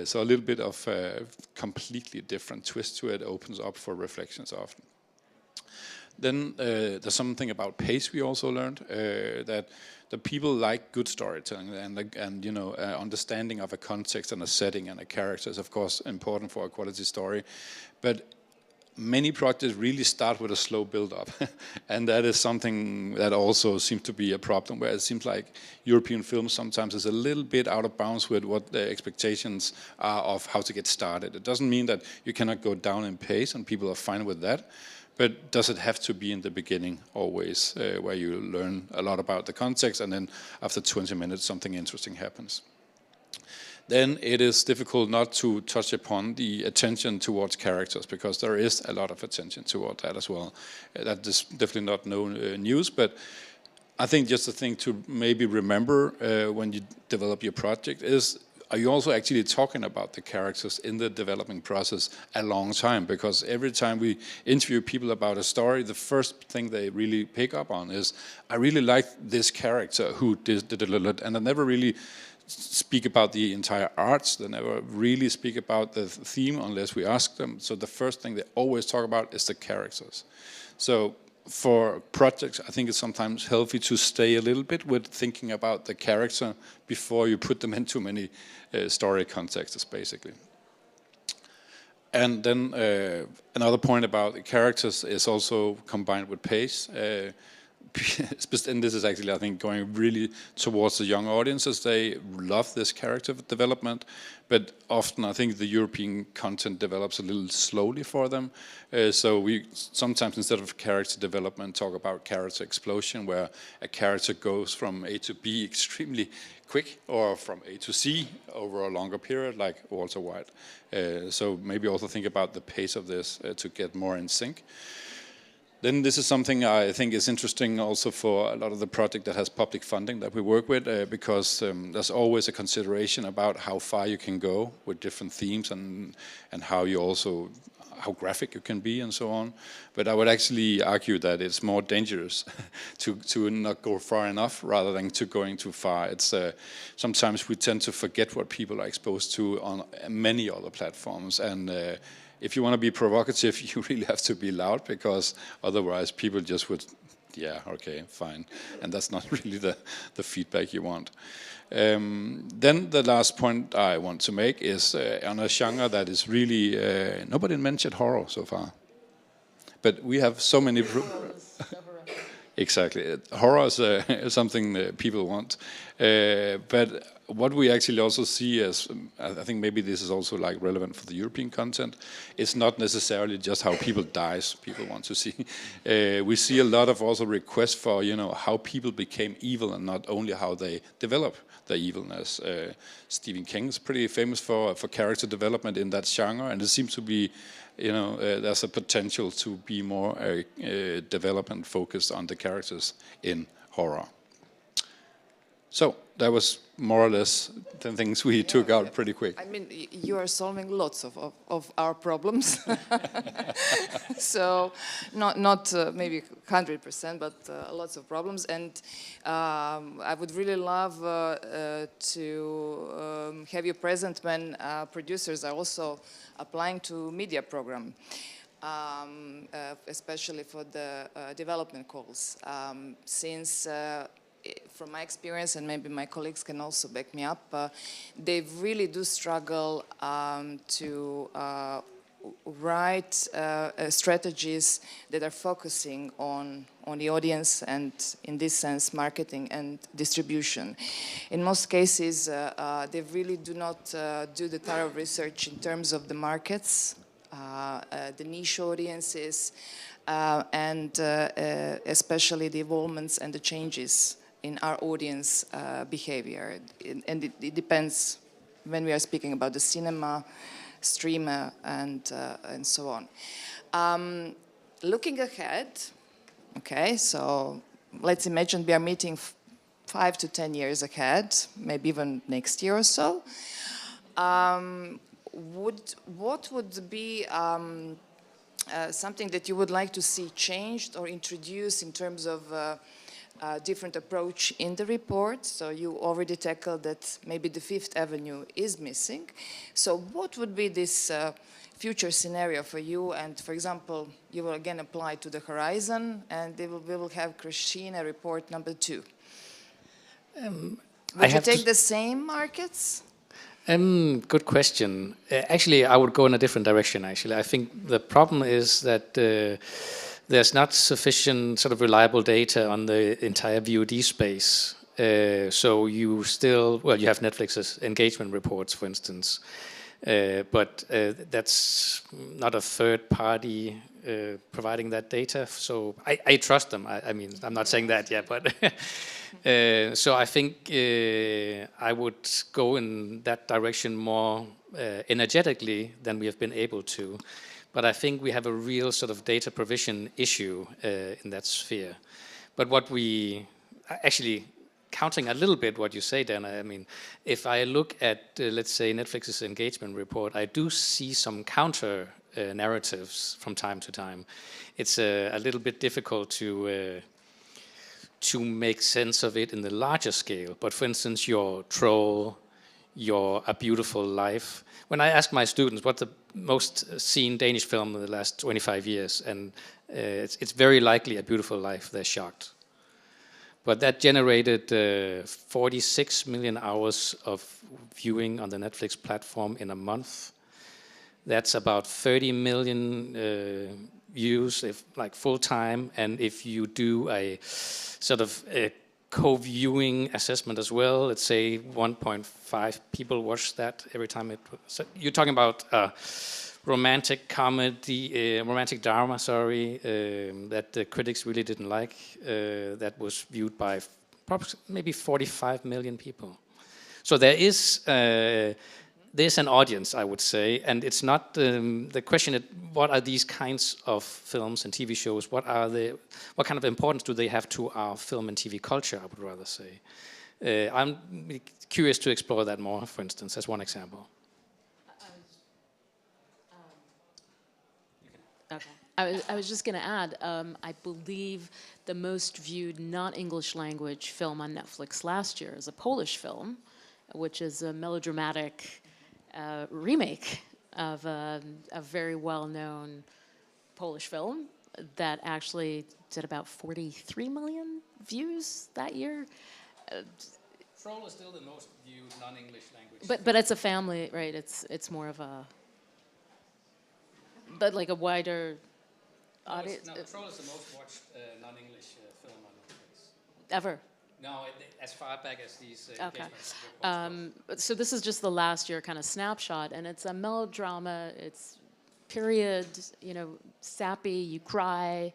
So a little bit of a completely different twist to it opens up for reflections often. Then there's something about pace we also learned, that the people like good storytelling, and understanding of a context and a setting and a character is of course important for a quality story. But many projects really start with a slow build-up, and that is something that also seems to be a problem, where it seems like European films sometimes is a little bit out of bounds with what the expectations are of how to get started. It doesn't mean that you cannot go down in pace, and people are fine with that, but does it have to be in the beginning always, where you learn a lot about the context, and then after 20 minutes something interesting happens? Then it is difficult not to touch upon the attention towards characters, because there is a lot of attention toward that as well. That is definitely not no news, but I think just a thing to maybe remember when you develop your project is, are you also actually talking about the characters in the developing process a long time? Because every time we interview people about a story, the first thing they really pick up on is, I really like this character who did it, and I never really speak about the entire arts. They never really speak about the theme unless we ask them. So the first thing they always talk about is the characters. So for projects, I think it's sometimes healthy to stay a little bit with thinking about the character before you put them into many story contexts, basically. And then another point about the characters is also combined with pace. And this is actually, I think, going really towards the young audiences. They love this character development, but often I think the European content develops a little slowly for them. So we sometimes, instead of character development, talk about character explosion, where a character goes from A to B extremely quick, or from A to C over a longer period, like Walter White. So maybe also think about the pace of this to get more in sync. Then this is something I think is interesting also for a lot of the project that has public funding that we work with, because there's always a consideration about how far you can go with different themes, and how graphic you can be and so on. But I would actually argue that it's more dangerous to not go far enough rather than to going too far. It's sometimes we tend to forget what people are exposed to on many other platforms, and if you want to be provocative, you really have to be loud, because otherwise people just would, yeah, okay, fine. And that's not really the feedback you want. Then the last point I want to make is on a genre that is really, nobody mentioned horror so far. But we have so many... Exactly. Horror is something that people want. But what we actually also see is, I think maybe this is also like relevant for the European content, it's not necessarily just how people dies people want to see. We see a lot of also requests for, how people became evil, and not only how they develop their evilness. Stephen King is pretty famous for character development in that genre, and it seems to be, there's a potential to be more development focused on the characters in horror. So that was more or less the things we took out pretty quick. I mean, you are solving lots of our problems. So not maybe 100%, but lots of problems. And I would really love to have you present when producers are also applying to media program. Especially for the development calls, since from my experience, and maybe my colleagues can also back me up, they really do struggle to write strategies that are focusing on the audience, and in this sense marketing and distribution. In most cases they really do not do the thorough research in terms of the markets, the niche audiences, and especially the evolvements and the changes in our audience behavior. And it depends when we are speaking about the cinema, streamer, and so on. Looking ahead, okay, so let's imagine we are meeting 5 to 10 years ahead, maybe even next year or so. What would be something that you would like to see changed or introduced in terms of different approach in the report? So you already tackled that maybe the Fifth Avenue is missing. So what would be this future scenario for you? And for example, you will again apply to the Horizon, and we will have Christina report number 2. Would you take the same markets? Good question. Actually, I would go in a different direction, actually. I think the problem is that there's not sufficient sort of reliable data on the entire VOD space. So you still, well, you have Netflix's engagement reports, for instance, but that's not a third party providing that data. So I trust them. I mean, I'm not saying that yet, but so I think I would go in that direction more energetically than we have been able to. But I think we have a real sort of data provision issue in that sphere. But what we actually, counting a little bit what you say, Danna, I mean, if I look at, let's say, Netflix's engagement report, I do see some counter narratives from time to time. It's a little bit difficult to make sense of it in the larger scale. But for instance, your Troll, your A Beautiful Life. When I ask my students what's the most seen Danish film in the last 25 years, and it's very likely A Beautiful Life, they're shocked. But that generated 46 million hours of viewing on the Netflix platform in a month. That's about 30 million views, if like full time. And if you do a sort of a co-viewing assessment as well, let's say 1.5 people watch that every time it. So you're talking about romantic comedy, romantic drama, sorry, that the critics really didn't like. That was viewed by maybe 45 million people. So there's an audience, I would say, and it's not the question. What are these kinds of films and TV shows? What kind of importance do they have to our film and TV culture? I would rather say. I'm curious to explore that more. For instance, as one example. Okay. I was just going to add, I believe the most viewed non-English language film on Netflix last year is a Polish film, which is a melodramatic remake of a very well-known Polish film that actually did about 43 million views that year. Troll is still the most viewed non-English language. But it's a family, right? It's more of a, but like a wider audience. No, Troll is the most watched non-English film on Netflix. Ever. No, as far back as these. Okay. So this is just the last year kind of snapshot, and it's a melodrama. It's period, sappy. You cry,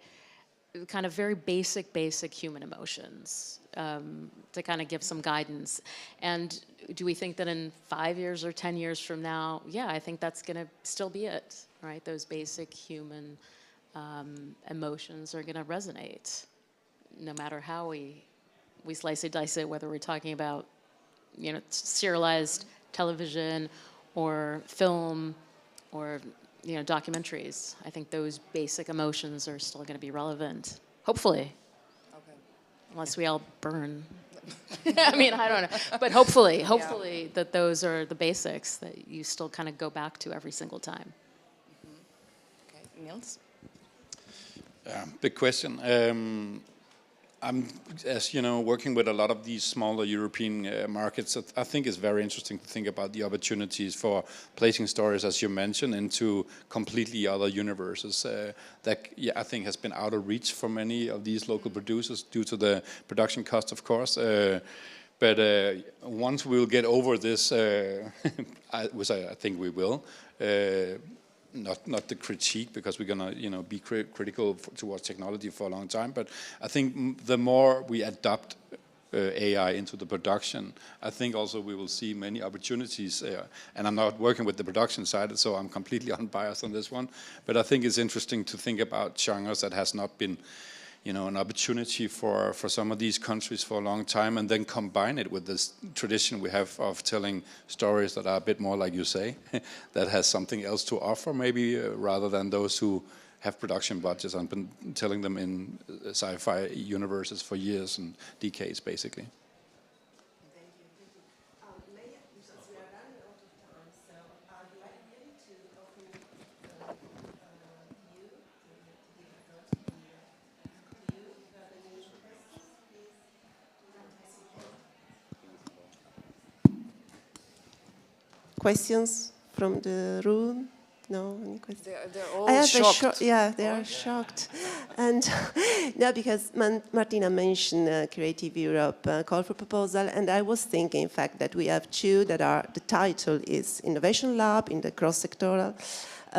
kind of very basic human emotions to kind of give some guidance. And do we think that in 5 years or 10 years from now, yeah, I think that's going to still be it, right? Those basic human emotions are going to resonate, no matter how we slice it, dice it, whether we're talking about, serialized television or film or, documentaries. I think those basic emotions are still going to be relevant, hopefully. Okay. Unless we all burn. I mean, I don't know. But hopefully that those are the basics that you still kind of go back to every single time. Mm-hmm. Okay, Niels? Big question. I'm, as you know, working with a lot of these smaller European markets. I think it's very interesting to think about the opportunities for placing stories, as you mentioned, into completely other universes that I think has been out of reach for many of these local producers due to the production cost, of course. But once we'll get over this, which I think we will. Not the critique, because we're gonna be critical towards technology for a long time. But I think the more we adopt AI into the production, I think also we will see many opportunities. And I'm not working with the production side, so I'm completely unbiased on this one. But I think it's interesting to think about genres that has not been, an opportunity for some of these countries for a long time, and then combine it with this tradition we have of telling stories that are a bit more, like you say, that has something else to offer, maybe, rather than those who have production budgets and been telling them in sci-fi universes for years and decades, basically. questions from the room? No, any questions? They're all shocked. They are shocked. And no, because Martina mentioned Creative Europe call for proposal, and I was thinking, in fact, that we have two that are, the title is Innovation Lab in the cross-sectoral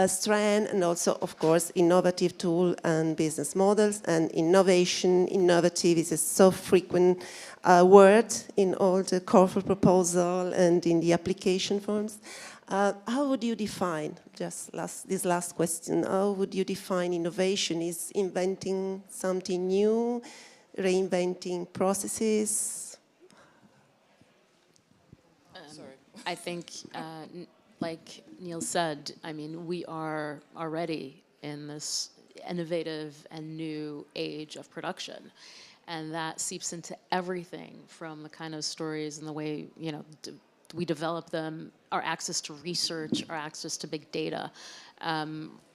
strand, and also, of course, innovative tool and business models. And innovative is a so frequent word in all the call for proposal and in the application forms. How would you define, this last question, how would you define innovation? Is inventing something new, reinventing processes? I think, like Niels said, I mean, we are already in this innovative and new age of production. And that seeps into everything from the kind of stories and the way, you know, we develop them, our access to research, our access to big data,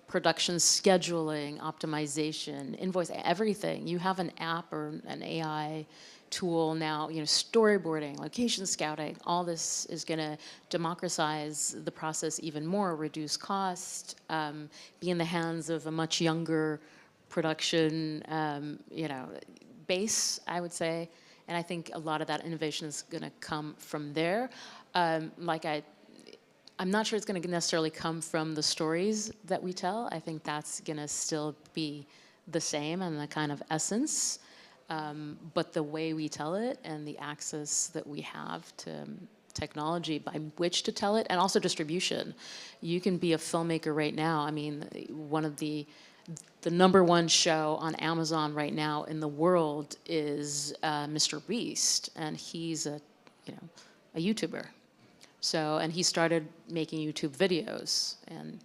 production scheduling, optimization, invoice, everything. You have an app or an AI tool now, you know, storyboarding, location scouting, all this is gonna democratize the process even more, reduce cost, be in the hands of a much younger production, you know, base, I would say. And I think a lot of that innovation is gonna come from there. I'm not sure it's going to necessarily come from the stories that we tell. I think that's going to still be the same and the kind of essence. But the way we tell it and the access that we have to technology by which to tell it, and also distribution. You can be a filmmaker right now. I mean, one of the #1 show on Amazon right now in the world is Mr. Beast, and he's a YouTuber. So, and he started making YouTube videos, and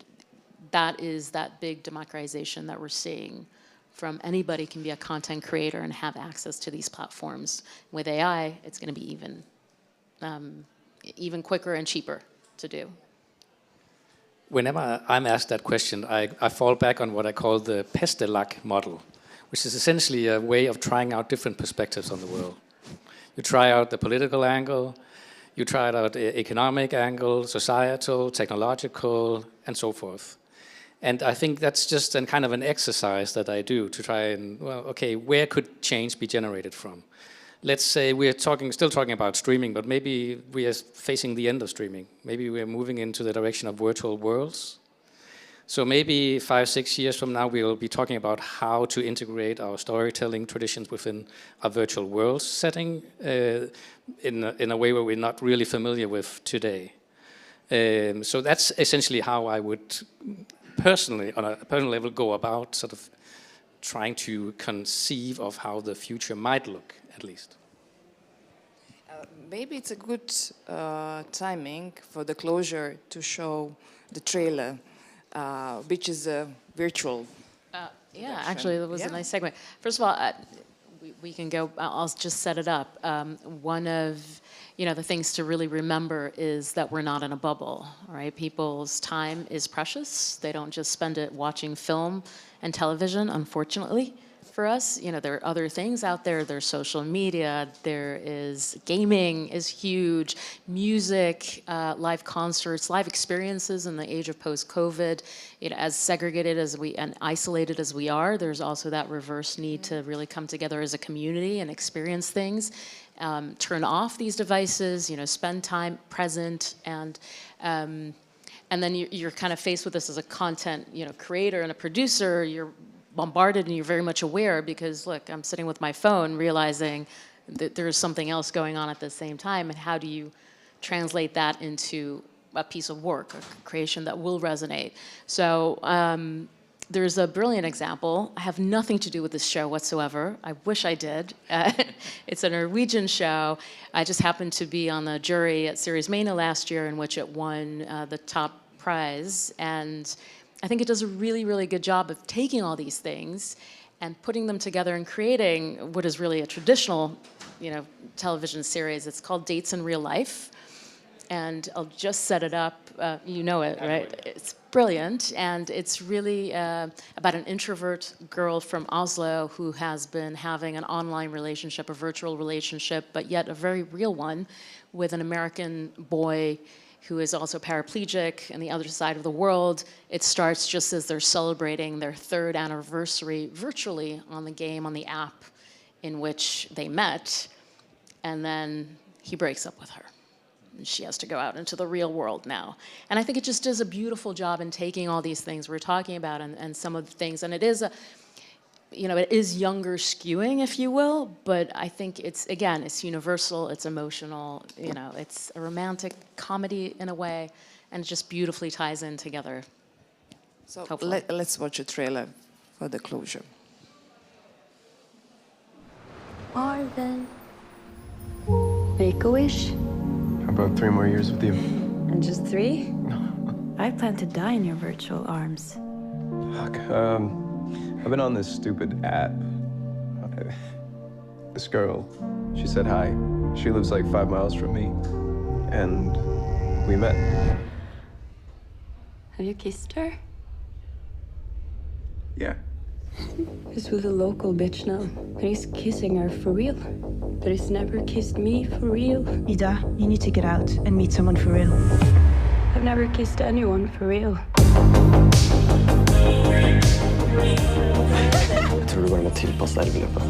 that is that big democratization that we're seeing from anybody can be a content creator and have access to these platforms. With AI, it's going to be even quicker and cheaper to do. Whenever I'm asked that question, I fall back on what I call the peste-lac model, which is essentially a way of trying out different perspectives on the world. You try out the political angle, you try out the economic angle, societal, technological, and so forth. And I think that's just a kind of an exercise that I do to try and, well, okay, where could change be generated from? Let's say we're still talking about streaming, but maybe we are facing the end of streaming. Maybe we're moving into the direction of virtual worlds. So maybe 5, 6 years from now, we'll be talking about how to integrate our storytelling traditions within a virtual world setting in a way where we're not really familiar with today. So that's essentially how I would personally, on a personal level, go about sort of trying to conceive of how the future might look, at least. Maybe it's a good timing for the closure to show the trailer, which is a virtual. Yeah, actually, that was a nice segue. First of all, we can go, I'll just set it up. One of the things to really remember is that we're not in a bubble, right? People's time is precious. They don't just spend it watching film and television, unfortunately. For us, there are other things out there. There's social media. There is gaming is huge, music, live concerts, live experiences in the age of post-COVID. As segregated as and isolated as we are, there's also that reverse need to really come together as a community and experience things. Turn off these devices. Spend time present and then you're kind of faced with this as a content creator and a producer. You're bombarded and you're very much aware because, look, I'm sitting with my phone realizing that there's something else going on at the same time, and how do you translate that into a piece of work, a creation that will resonate? So there's a brilliant example. I have nothing to do with this show whatsoever. I wish I did. It's a Norwegian show. I just happened to be on the jury at Series Mania last year, in which it won the top prize, and I think it does a really, really good job of taking all these things and putting them together and creating what is really a traditional, television series. It's called Dates in Real Life, and I'll just set it up. You know it, right? It's brilliant, and it's really about an introvert girl from Oslo who has been having an online relationship, a virtual relationship, but yet a very real one with an American boy who is also paraplegic on the other side of the world. It starts just as they're celebrating their 3rd anniversary virtually on the game, on the app in which they met. And then he breaks up with her. And she has to go out into the real world now. And I think it just does a beautiful job in taking all these things we're talking about and some of the things. And it is it is younger skewing, if you will, but I think it's universal, it's emotional, it's a romantic comedy in a way, and it just beautifully ties in together. So let's watch a trailer for the closure. Marvin, make a wish. How about 3 more years with you? And just 3? I plan to die in your virtual arms. Fuck, I've been on this stupid app. This girl, she said hi. She lives like 5 miles from me. And we met. Have you kissed her? Yeah. He's with a local bitch now. And he's kissing her for real. But he's never kissed me for real. Ida, you need to get out and meet someone for real. I've never kissed anyone for real. Jeg tror du bare må tilpasse deg i løpet.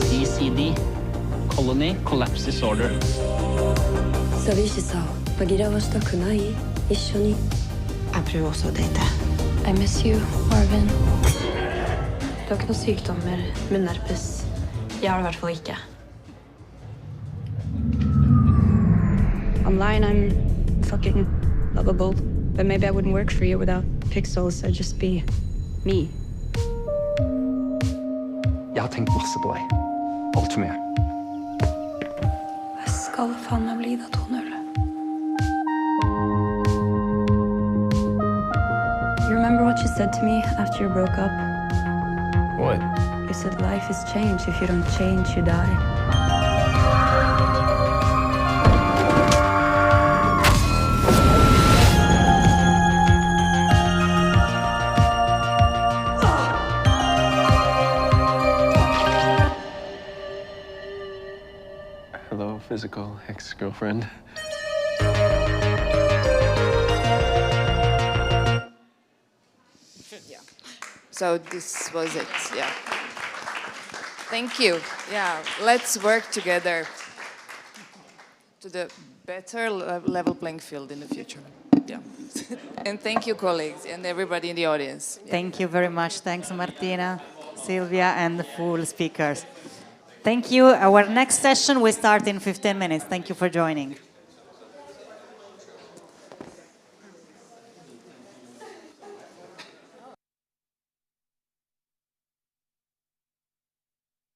CCD, Colony Collapse Disorder. 寂しさを紛らわしたくない。一緒に。Jeg prøver også å date. I miss you, Marvin. Du har ikke noen sykdommer, munnherpes. Jeg har det i hvert fall ikke. Online, I'm fucking lovable. But maybe I wouldn't work for you without pixels. I'd just be me. Jeg har tenkt masse på deg. Alt for mye. Jeg skal faen meg bli da, Tonøle. You remember what you said to me after you broke up? What? You said life is change. If you don't change, you die. Hello, physical ex-girlfriend. Yeah. So this was it. Yeah. Thank you. Yeah. Let's work together to the better level playing field in the future. Yeah. And thank you, colleagues, and everybody in the audience. Yeah. Thank you very much. Thanks, Martina, Silvia, and the full speakers. Thank you. Our next session will start in 15 minutes. Thank you for joining.